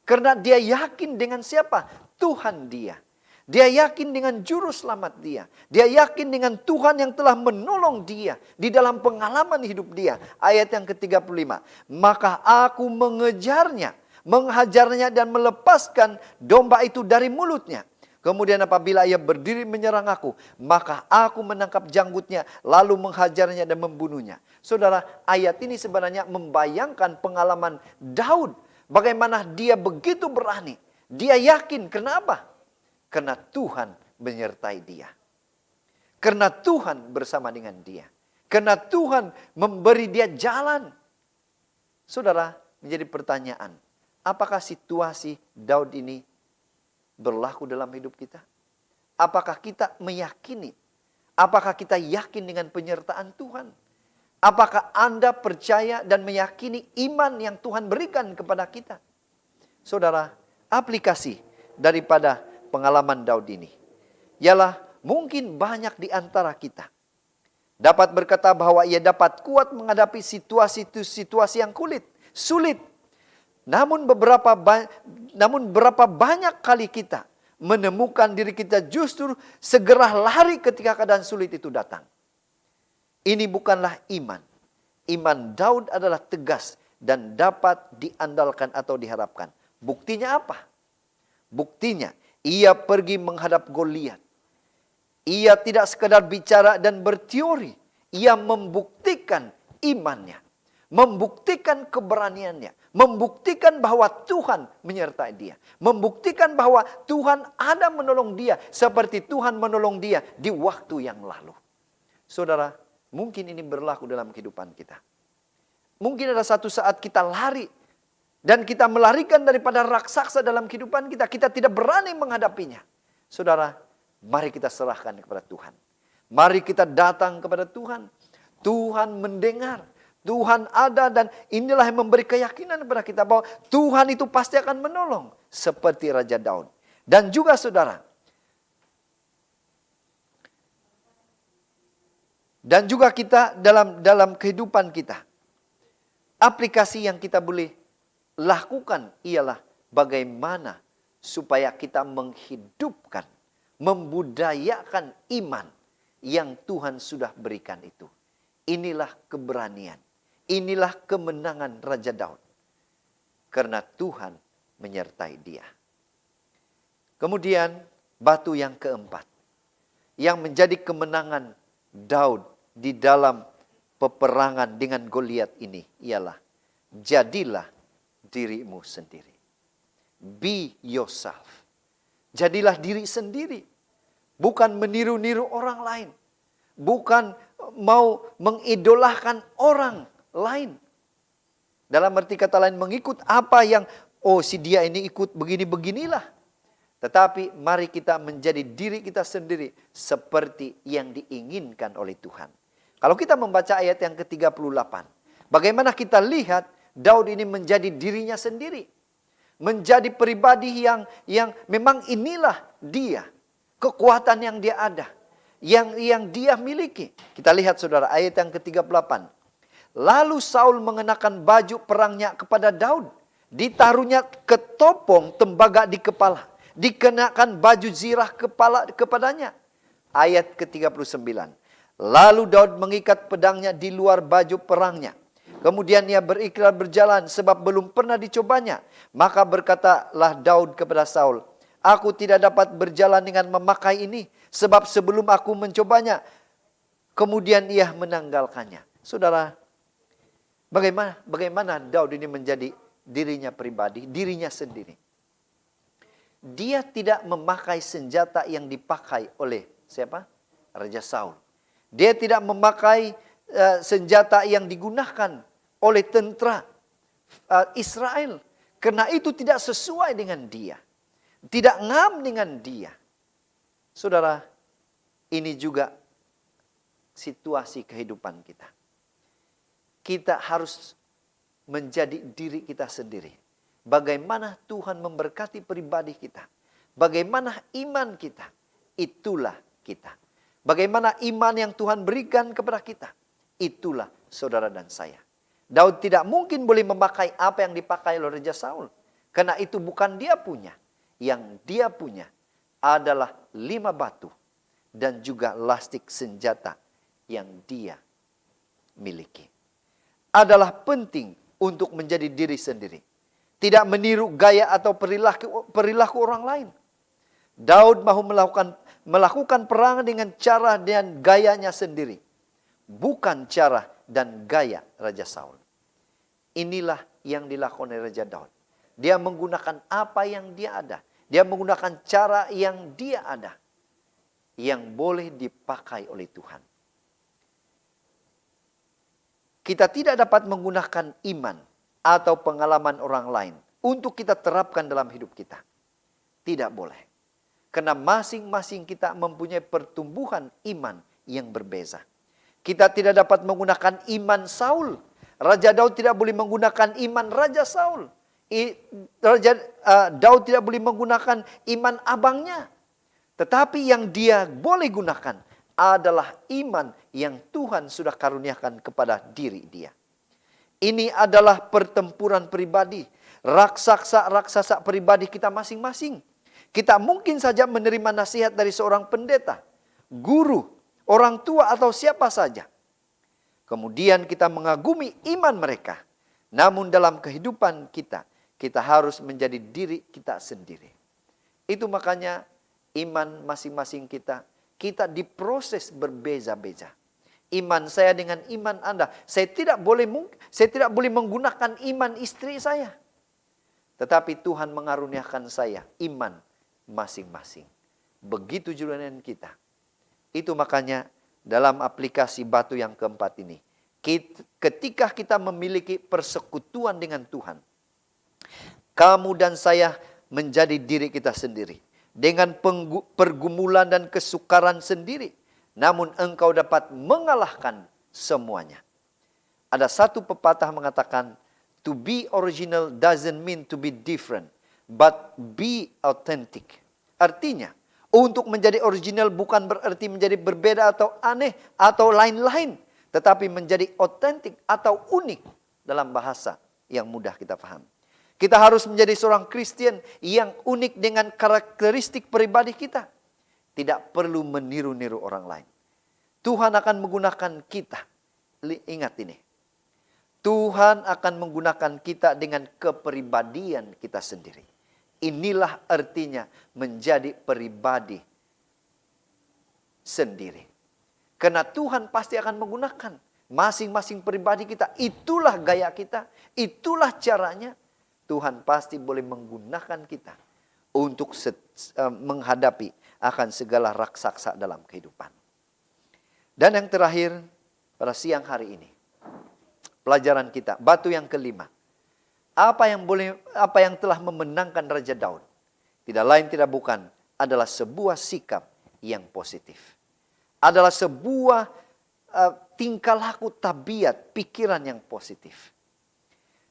Karena dia yakin dengan siapa? Tuhan dia. Dia yakin dengan juru selamat dia. Dia yakin dengan Tuhan yang telah menolong dia di dalam pengalaman hidup dia. Ayat yang ke-35. Maka aku mengejarnya, menghajarnya dan melepaskan domba itu dari mulutnya. Kemudian apabila ia berdiri menyerang aku, maka aku menangkap janggutnya, lalu menghajarnya dan membunuhnya. Saudara, ayat ini sebenarnya membayangkan pengalaman Daud. Bagaimana dia begitu berani. Dia yakin, kenapa? Karena Tuhan menyertai dia. Karena Tuhan bersama dengan dia. Karena Tuhan memberi dia jalan. Saudara, menjadi pertanyaan. Apakah situasi Daud ini berlaku dalam hidup kita? Apakah kita meyakini? Apakah kita yakin dengan penyertaan Tuhan? Apakah Anda percaya dan meyakini iman yang Tuhan berikan kepada kita? Saudara, aplikasi daripada pengalaman Daud ini ialah mungkin banyak di antara kita dapat berkata bahwa ia dapat kuat menghadapi situasi yang sulit. Namun berapa banyak kali kita menemukan diri kita justru segera lari ketika keadaan sulit itu datang. Ini bukanlah iman. Iman Daud adalah tegas dan dapat diandalkan atau diharapkan. Buktinya apa? Buktinya ia pergi menghadap Goliat. Ia tidak sekedar bicara dan berteori. Ia membuktikan imannya. Membuktikan keberaniannya. Membuktikan bahwa Tuhan menyertai dia. Membuktikan bahwa Tuhan ada menolong dia. Seperti Tuhan menolong dia di waktu yang lalu. Saudara, mungkin ini berlaku dalam kehidupan kita. Mungkin ada satu saat kita lari. Dan kita melarikan daripada raksasa dalam kehidupan kita. Kita tidak berani menghadapinya. Saudara, mari kita serahkan kepada Tuhan. Mari kita datang kepada Tuhan. Tuhan mendengar. Tuhan ada dan inilah yang memberi keyakinan kepada kita bahwa Tuhan itu pasti akan menolong. Seperti Raja Daud. Dan juga saudara. Dan juga kita dalam kehidupan kita. Aplikasi yang kita boleh lakukan ialah bagaimana supaya kita menghidupkan, membudayakan iman yang Tuhan sudah berikan itu. Inilah keberanian. Inilah kemenangan Raja Daud. Karena Tuhan menyertai dia. Kemudian batu yang keempat. Yang menjadi kemenangan Daud di dalam peperangan dengan Goliat ini ialah jadilah dirimu sendiri. Be yourself. Jadilah diri sendiri. Bukan meniru-niru orang lain. Bukan mau mengidolakan orang lain. Dalam arti kata lain mengikut apa yang si dia ini ikut begini-beginilah. Tetapi mari kita menjadi diri kita sendiri seperti yang diinginkan oleh Tuhan. Kalau kita membaca ayat yang ke-38, bagaimana kita lihat Daud ini menjadi dirinya sendiri. Menjadi pribadi yang memang inilah dia. Kekuatan yang dia ada. Yang dia miliki. Kita lihat saudara ayat yang ke-38. Lalu Saul mengenakan baju perangnya kepada Daud. Ditaruhnya ketopong tembaga di kepala. Dikenakan baju zirah kepadanya. Ayat ke-39. Lalu Daud mengikat pedangnya di luar baju perangnya. Kemudian ia berikrar berjalan sebab belum pernah dicobanya. Maka berkatalah Daud kepada Saul, aku tidak dapat berjalan dengan memakai ini. Sebab sebelum aku mencobanya, kemudian ia menanggalkannya. Saudara, bagaimana Daud ini menjadi dirinya pribadi, dirinya sendiri. Dia tidak memakai senjata yang dipakai oleh siapa? Raja Saul. Dia tidak memakai senjata yang digunakan oleh tentara Israel. Karena itu tidak sesuai dengan dia. Tidak ngam dengan dia. Saudara, ini juga situasi kehidupan kita. Kita harus menjadi diri kita sendiri. Bagaimana Tuhan memberkati pribadi kita. Bagaimana iman kita. Itulah kita. Bagaimana iman yang Tuhan berikan kepada kita. Itulah saudara dan saya. Daud tidak mungkin boleh memakai apa yang dipakai oleh Raja Saul. Karena itu bukan dia punya. Yang dia punya adalah 5 batu dan juga lastik senjata yang dia miliki. Adalah penting untuk menjadi diri sendiri. Tidak meniru gaya atau perilaku orang lain. Daud mahu melakukan perang dengan cara dan gayanya sendiri. Bukan cara dan gaya Raja Saul. Inilah yang dilakukan oleh Raja Daud. Dia menggunakan apa yang dia ada. Dia menggunakan cara yang dia ada. Yang boleh dipakai oleh Tuhan. Kita tidak dapat menggunakan iman atau pengalaman orang lain untuk kita terapkan dalam hidup kita. Tidak boleh. Karena masing-masing kita mempunyai pertumbuhan iman yang berbeza. Kita tidak dapat menggunakan iman Saul. Raja Daud tidak boleh menggunakan iman Raja Saul. Daud tidak boleh menggunakan iman abangnya. Tetapi yang dia boleh gunakan adalah iman yang Tuhan sudah karuniakan kepada diri dia. Ini adalah pertempuran pribadi. Raksasa pribadi kita masing-masing. Kita mungkin saja menerima nasihat dari seorang pendeta, guru, orang tua atau siapa saja. Kemudian kita mengagumi iman mereka. Namun dalam kehidupan kita, kita harus menjadi diri kita sendiri. Itu makanya iman masing-masing kita diproses berbeza-beza. Iman saya dengan iman Anda. Saya tidak boleh menggunakan iman istri saya. Tetapi Tuhan mengaruniakan saya iman masing-masing. Begitu juga dengan kita. Itu makanya dalam aplikasi batu yang keempat ini, ketika kita memiliki persekutuan dengan Tuhan, kamu dan saya menjadi diri kita sendiri. Dengan pergumulan dan kesukaran sendiri. Namun engkau dapat mengalahkan semuanya. Ada satu pepatah mengatakan, to be original doesn't mean to be different, but be authentic. Artinya, untuk menjadi original bukan berarti menjadi berbeda atau aneh atau lain-lain. Tetapi menjadi otentik atau unik dalam bahasa yang mudah kita paham. Kita harus menjadi seorang Kristen yang unik dengan karakteristik pribadi kita. Tidak perlu meniru-niru orang lain. Tuhan akan menggunakan kita. Ingat ini. Tuhan akan menggunakan kita dengan kepribadian kita sendiri. Inilah artinya menjadi pribadi sendiri. Karena Tuhan pasti akan menggunakan masing-masing pribadi kita. Itulah gaya kita. Itulah caranya. Tuhan pasti boleh menggunakan kita untuk menghadapi akan segala raksasa dalam kehidupan. Dan yang terakhir pada siang hari ini, pelajaran kita, batu yang kelima. Apa yang telah memenangkan Raja Daud? Tidak lain tidak bukan adalah sebuah sikap yang positif. Adalah sebuah tingkah laku, tabiat, pikiran yang positif.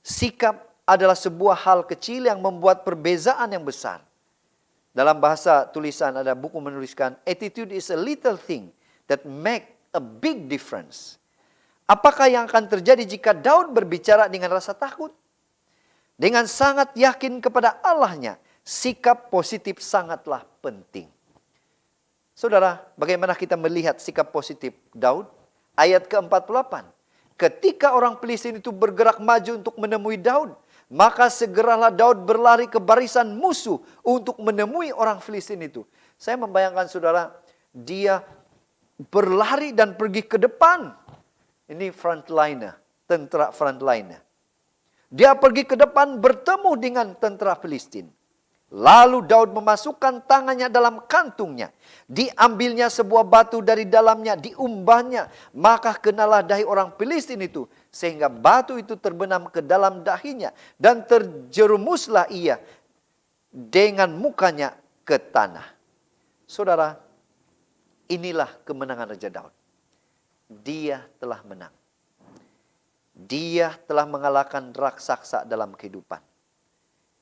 Sikap adalah sebuah hal kecil yang membuat perbezaan yang besar. Dalam bahasa tulisan ada buku menuliskan, attitude is a little thing that make a big difference. Apakah yang akan terjadi jika Daud berbicara dengan rasa takut? Dengan sangat yakin kepada Allahnya, sikap positif sangatlah penting. Saudara, bagaimana kita melihat sikap positif Daud? Ayat ke-48. Ketika orang Filistin itu bergerak maju untuk menemui Daud, maka segeralah Daud berlari ke barisan musuh untuk menemui orang Filistin itu. Saya membayangkan saudara, dia berlari dan pergi ke depan. Ini frontliner, tentara frontliner. Dia pergi ke depan bertemu dengan tentara Filistin. Lalu Daud memasukkan tangannya dalam kantungnya. Diambilnya sebuah batu dari dalamnya, diumbahnya. Maka kenalah dahi orang Filistin itu. Sehingga batu itu terbenam ke dalam dahinya. Dan terjerumuslah ia dengan mukanya ke tanah. Saudara, inilah kemenangan Raja Daud. Dia telah menang. Dia telah mengalahkan raksasa dalam kehidupan.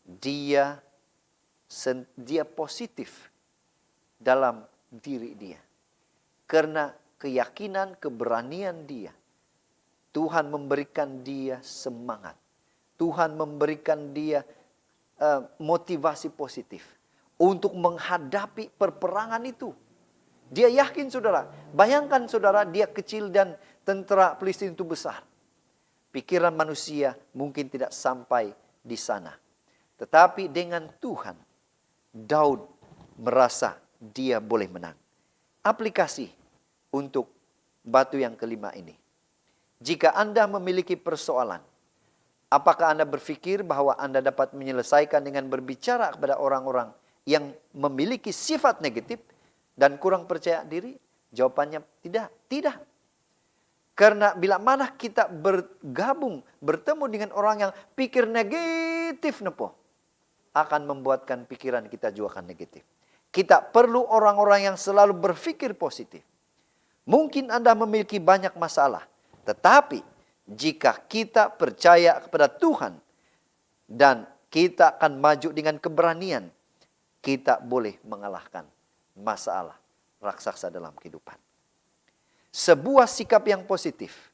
Dia positif dalam diri dia. karena keyakinan, keberanian dia, Tuhan memberikan dia semangat. Tuhan memberikan dia motivasi positif untuk menghadapi perperangan itu. Dia yakin saudara, bayangkan saudara, dia kecil dan tentara Filistin itu besar. Pikiran manusia mungkin tidak sampai di sana. Tetapi dengan Tuhan, Daud merasa dia boleh menang. Aplikasi untuk batu yang kelima ini. Jika Anda memiliki persoalan, apakah Anda berpikir bahwa Anda dapat menyelesaikan dengan berbicara kepada orang-orang yang memiliki sifat negatif dan kurang percaya diri? Jawabannya tidak. Tidak. Karena bila mana kita bergabung, bertemu dengan orang yang pikir negatif, akan membuatkan pikiran kita juga akan negatif. Kita perlu orang-orang yang selalu berpikir positif. Mungkin Anda memiliki banyak masalah, tetapi jika kita percaya kepada Tuhan dan kita akan maju dengan keberanian, kita boleh mengalahkan masalah raksasa dalam kehidupan. Sebuah sikap yang positif.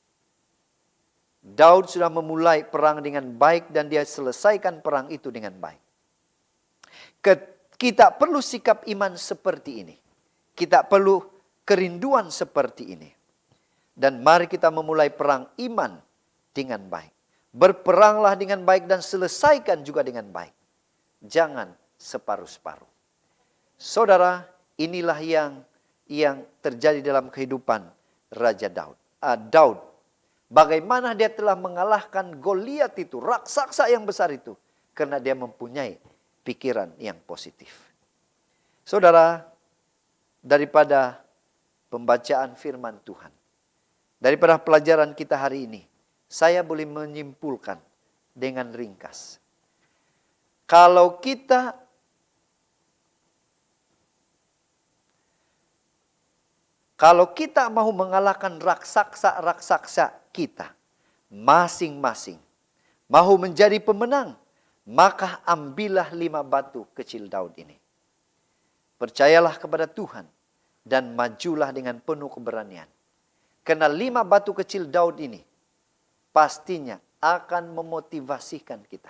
Daud sudah memulai perang dengan baik dan dia selesaikan perang itu dengan baik. Kita perlu sikap iman seperti ini. Kita perlu kerinduan seperti ini. Dan mari kita memulai perang iman dengan baik. Berperanglah dengan baik dan selesaikan juga dengan baik. Jangan separuh-separuh. Saudara, inilah yang terjadi dalam kehidupan Raja Daud. Daud, bagaimana dia telah mengalahkan Goliat itu, raksasa yang besar itu, karena dia mempunyai pikiran yang positif. Saudara, daripada pembacaan firman Tuhan, daripada pelajaran kita hari ini, saya boleh menyimpulkan dengan ringkas. Kalau kita mau mengalahkan raksasa-raksasa kita, masing-masing, mau menjadi pemenang, maka ambillah 5 batu kecil Daud ini. Percayalah kepada Tuhan dan majulah dengan penuh keberanian. Karena 5 batu kecil Daud ini pastinya akan memotivasikan kita,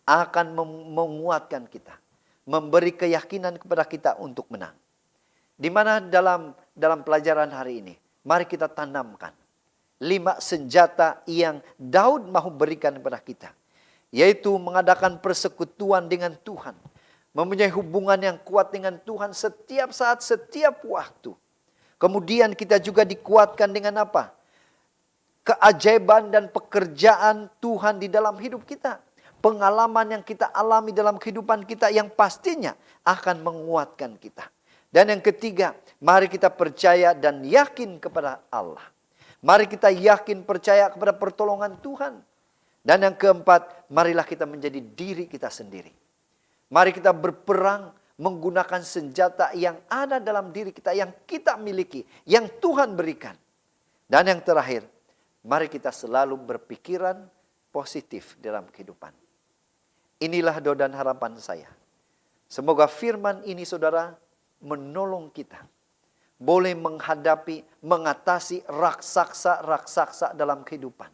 akan menguatkan kita, memberi keyakinan kepada kita untuk menang. Di mana dalam pelajaran hari ini, mari kita tanamkan 5 senjata yang Daud mau berikan kepada kita. Yaitu mengadakan persekutuan dengan Tuhan. Mempunyai hubungan yang kuat dengan Tuhan setiap saat, setiap waktu. Kemudian kita juga dikuatkan dengan apa? Keajaiban dan pekerjaan Tuhan di dalam hidup kita. Pengalaman yang kita alami dalam kehidupan kita yang pastinya akan menguatkan kita. Dan yang ketiga, mari kita percaya dan yakin kepada Allah. Mari kita yakin percaya kepada pertolongan Tuhan. Dan yang keempat, marilah kita menjadi diri kita sendiri. Mari kita berperang menggunakan senjata yang ada dalam diri kita, yang kita miliki, yang Tuhan berikan. Dan yang terakhir, mari kita selalu berpikiran positif dalam kehidupan. Inilah doa dan harapan saya. Semoga firman ini saudara menolong kita. Boleh mengatasi raksasa-raksasa dalam kehidupan.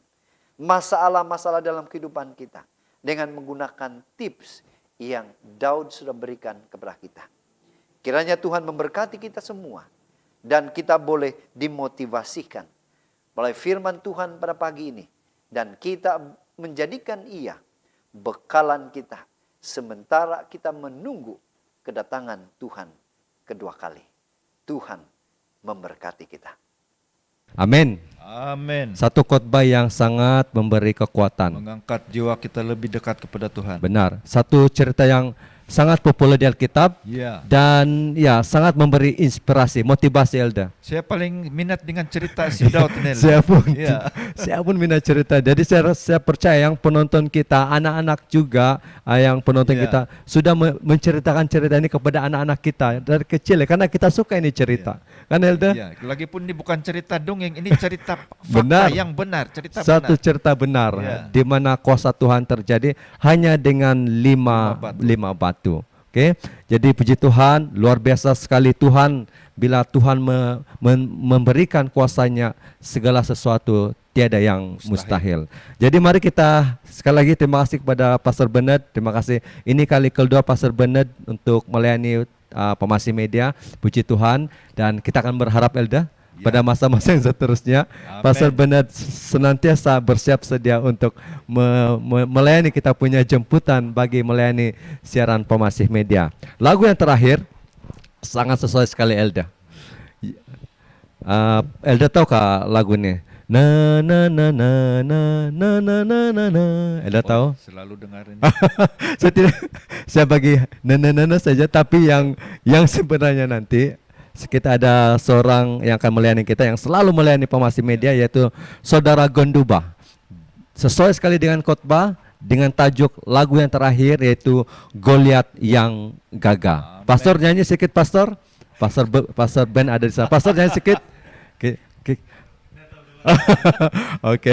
Masalah-masalah dalam kehidupan kita. Dengan menggunakan tips yang Daud sudah berikan kepada kita. Kiranya Tuhan memberkati kita semua. Dan kita boleh dimotivasikan oleh firman Tuhan pada pagi ini. Dan kita menjadikan ia bekalan kita. Sementara kita menunggu kedatangan Tuhan kedua kali. Tuhan memberkati kita. Amin. Amin. Satu khotbah yang sangat memberi kekuatan. Mengangkat jiwa kita lebih dekat kepada Tuhan. Benar. Satu cerita yang sangat populer di Alkitab. Ya. Dan ya sangat memberi inspirasi, motivasi Elda. Saya paling minat dengan cerita si Daud ini. Saya pun, Ya. saya pun minat cerita. Jadi saya percaya yang penonton kita, anak-anak juga, yang penonton Ya. kita sudah menceritakan cerita ini kepada anak-anak kita dari kecil ya, karena kita suka ini cerita. Kan Elda? Ya, lagipun ini bukan cerita dongeng, ini cerita fakta Benar. yang benar, cerita Satu benar. cerita benar, Ya. di mana kuasa Tuhan terjadi hanya dengan lima batu. batu. Oke, jadi puji Tuhan, luar biasa sekali Tuhan bila Tuhan memberikan kuasanya, segala sesuatu tiada yang mustahil. Jadi mari kita sekali lagi terima kasih kepada Pastor Bernard. Terima kasih. Ini kali kedua Pastor Bernard untuk melayani Pemasih Media. Puji Tuhan, dan kita akan berharap Elda pada masa-masa yang seterusnya Pastor Bernard senantiasa bersiap sedia untuk melayani kita punya jemputan bagi melayani siaran Pemasih Media. Lagu yang terakhir sangat sesuai sekali Elda. Elda tahukah lagu ini? Na na na na na na na na na na. Elda tahu? Selalu dengarin. Saya bagi na saja, tapi yang sebenarnya nanti kita ada seorang yang akan melayani kita, yang selalu melayani Pemasih Media, yaitu Saudara Gonduba. Sesuai sekali dengan khotbah, dengan tajuk lagu yang terakhir, yaitu Goliat yang Gagah. Pastor nyanyi sedikit, Pastor. Pastor Ben ada di sana. Pastor nyanyi sedikit. Oke.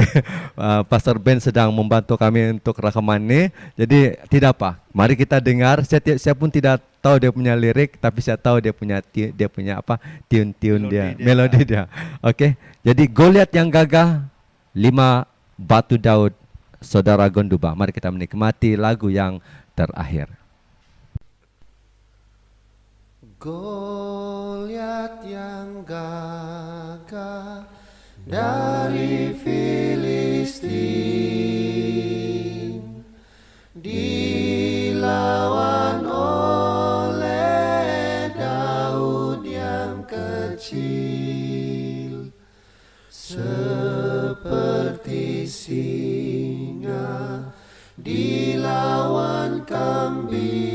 Pastor Ben sedang membantu kami untuk rekaman ini. Jadi tidak apa, mari kita dengar. Saya pun tidak tahu dia punya lirik, tapi saya tahu dia punya apa, tune dia, melodi dia. Oke. Jadi Goliat yang Gagah, 5 batu Daud, Saudara Gonduba. Mari kita menikmati lagu yang terakhir. Goliat yang gagah dari Filistin dilawan oleh Daud yang kecil, seperti singa dilawan kambing.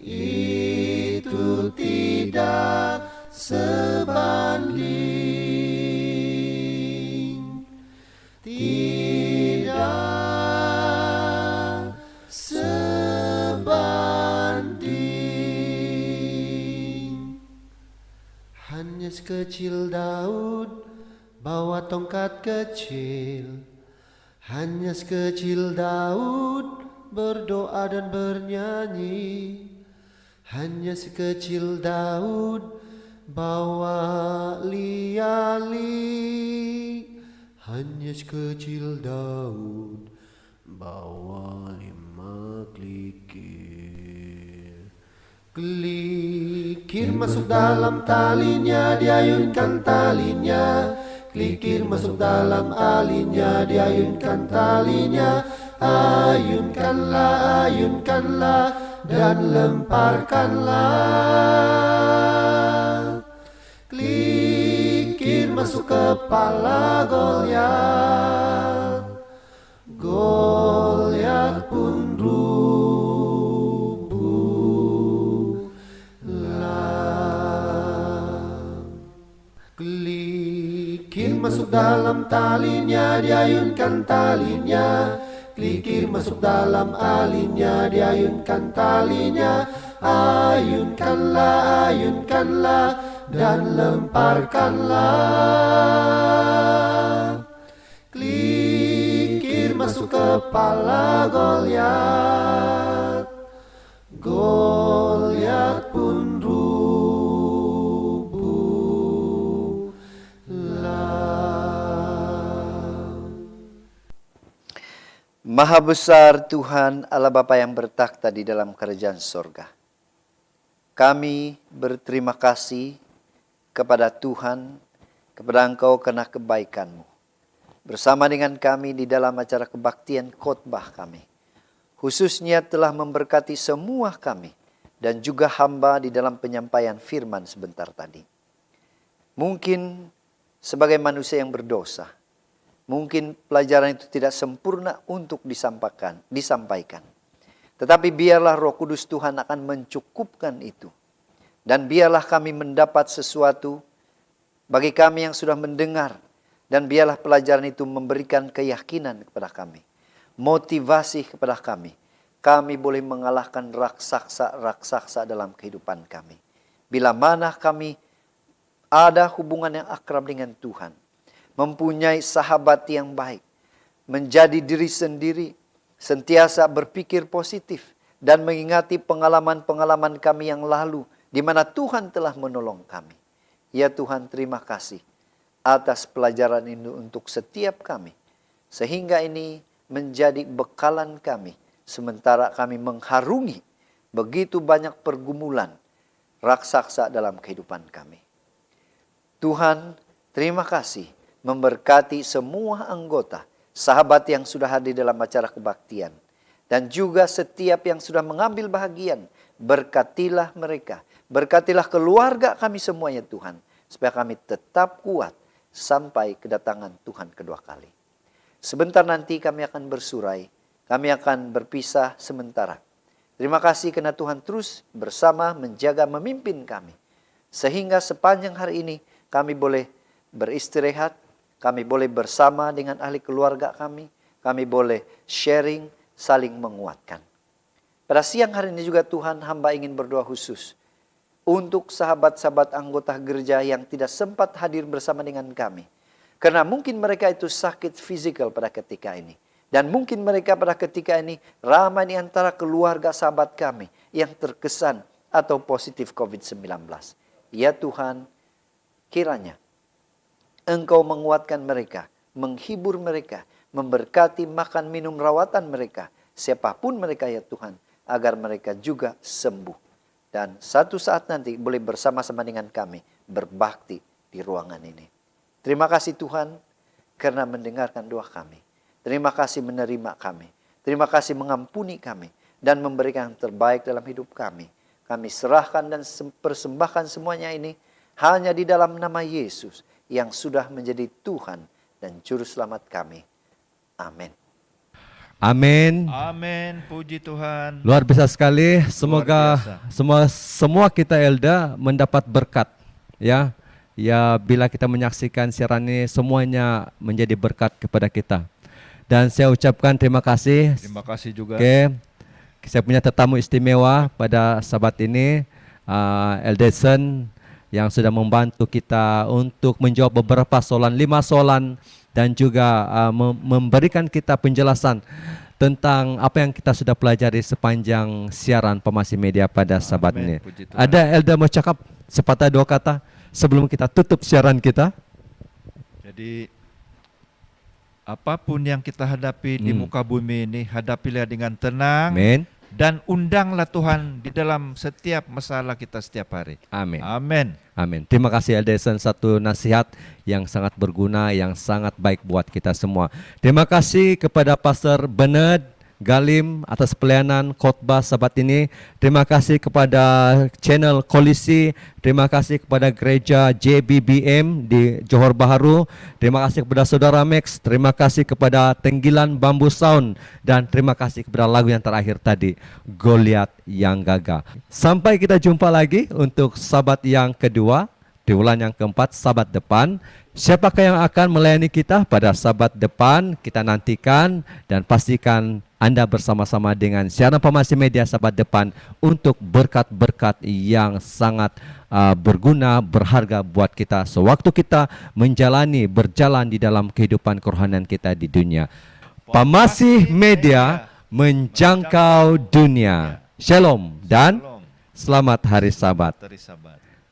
Itu tidak sebanding, tidak sebanding. Hanya sekecil Daud bawa tongkat kecil, hanya sekecil Daud berdoa dan bernyanyi, hanya sekecil Daud bawa liali, hanya sekecil Daud bawa 5 klikir. Klikir masuk dalam talinya, diayunkan talinya. Klikir masuk dalam alinya, diayunkan talinya. Ayunkanlah, ayunkanlah, dan lemparkanlah. Klikir masuk kepala Goliat, Goliat pun rubuhlah. Klikir masuk dalam talinya, diayunkan talinya. Klikir masuk dalam alinya, diayunkan talinya. Ayunkanlah, ayunkanlah, dan lemparkanlah. Klikir masuk kepala Goliat, Goliat pun Maha besar Tuhan Allah Bapa yang bertakhta di dalam kerajaan sorga. Kami berterima kasih kepada Tuhan, kepada Engkau karena kebaikan-Mu. Bersama dengan kami di dalam acara kebaktian khotbah kami. Khususnya telah memberkati semua kami dan juga hamba di dalam penyampaian firman sebentar tadi. Mungkin sebagai manusia yang berdosa, mungkin pelajaran itu tidak sempurna untuk disampaikan. Tetapi biarlah Roh Kudus Tuhan akan mencukupkan itu. Dan biarlah kami mendapat sesuatu bagi kami yang sudah mendengar. Dan biarlah pelajaran itu memberikan keyakinan kepada kami. Motivasi kepada kami. Kami boleh mengalahkan raksasa-raksasa dalam kehidupan kami. Bila mana kami ada hubungan yang akrab dengan Tuhan, mempunyai sahabat yang baik, menjadi diri sendiri, sentiasa berpikir positif, dan mengingati pengalaman-pengalaman kami yang lalu di mana Tuhan telah menolong kami. Ya Tuhan, terima kasih atas pelajaran ini untuk setiap kami, sehingga ini menjadi bekalan kami sementara kami mengharungi begitu banyak pergumulan raksasa dalam kehidupan kami. Tuhan, terima kasih memberkati semua anggota, sahabat yang sudah hadir dalam acara kebaktian, dan juga setiap yang sudah mengambil bahagian. Berkatilah mereka, berkatilah keluarga kami semuanya Tuhan, supaya kami tetap kuat sampai kedatangan Tuhan kedua kali. Sebentar nanti kami akan bersurai, kami akan berpisah sementara. Terima kasih karena Tuhan terus bersama menjaga memimpin kami, sehingga sepanjang hari ini kami boleh beristirahat, kami boleh bersama dengan ahli keluarga kami boleh sharing, saling menguatkan. Pada siang hari ini juga Tuhan, hamba ingin berdoa khusus untuk sahabat-sahabat anggota gereja yang tidak sempat hadir bersama dengan kami. Karena mungkin mereka itu sakit fisikal pada ketika ini. Dan mungkin mereka pada ketika ini ramai di antara keluarga sahabat kami yang terkesan atau positif COVID-19. Ya Tuhan, kiranya Engkau menguatkan mereka, menghibur mereka, memberkati makan minum rawatan mereka, siapapun mereka ya Tuhan, agar mereka juga sembuh. Dan satu saat nanti boleh bersama-sama dengan kami berbakti di ruangan ini. Terima kasih Tuhan karena mendengarkan doa kami. Terima kasih menerima kami. Terima kasih mengampuni kami dan memberikan yang terbaik dalam hidup kami. Kami serahkan dan persembahkan semuanya ini hanya di dalam nama Yesus yang sudah menjadi Tuhan dan Juru Selamat kami. Amin. Amin. Amin. Puji Tuhan. Luar biasa sekali. Semoga Luar semua kita Elda mendapat berkat. Ya, bila kita menyaksikan siaran ini semuanya menjadi berkat kepada kita. Dan saya ucapkan terima kasih. Terima kasih juga. Oke. Saya punya tetamu istimewa pada sahabat ini, Eldeson, yang sudah membantu kita untuk menjawab beberapa soalan, 5 soalan, dan juga memberikan kita penjelasan tentang apa yang kita sudah pelajari sepanjang siaran Pemasi Media pada sahabat ini. Ada Elda mau cakap sepatah 2 kata sebelum kita tutup siaran kita? Jadi apapun yang kita hadapi di muka bumi ini, hadapilah dengan tenang. Amin. Dan undanglah Tuhan di dalam setiap masalah kita setiap hari. Amin. Amin. Amin. Terima kasih Eldeson, satu nasihat yang sangat berguna, yang sangat baik buat kita semua. Terima kasih kepada Pastor Bernard Galim atas pelayanan khotbah sahabat ini. Terima kasih kepada channel Kolisi. Terima kasih kepada gereja JBBM di Johor Bahru. Terima kasih kepada Saudara Max. Terima kasih kepada Tenggilan Bambu Sound. Dan terima kasih kepada lagu yang terakhir tadi, Goliat yang Gagah. Sampai kita jumpa lagi untuk sahabat yang kedua di bulan yang keempat, sahabat depan. Siapakah yang akan melayani kita pada sahabat depan? Kita nantikan dan pastikan Anda bersama-sama dengan siaran Pemasi Media sahabat depan untuk berkat-berkat yang sangat berguna, berharga buat kita sewaktu kita berjalan di dalam kehidupan kerohanian kita di dunia. Pemasi Media menjangkau dunia. Shalom dan selamat hari Sabat.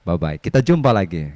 Bye-bye. Kita jumpa lagi.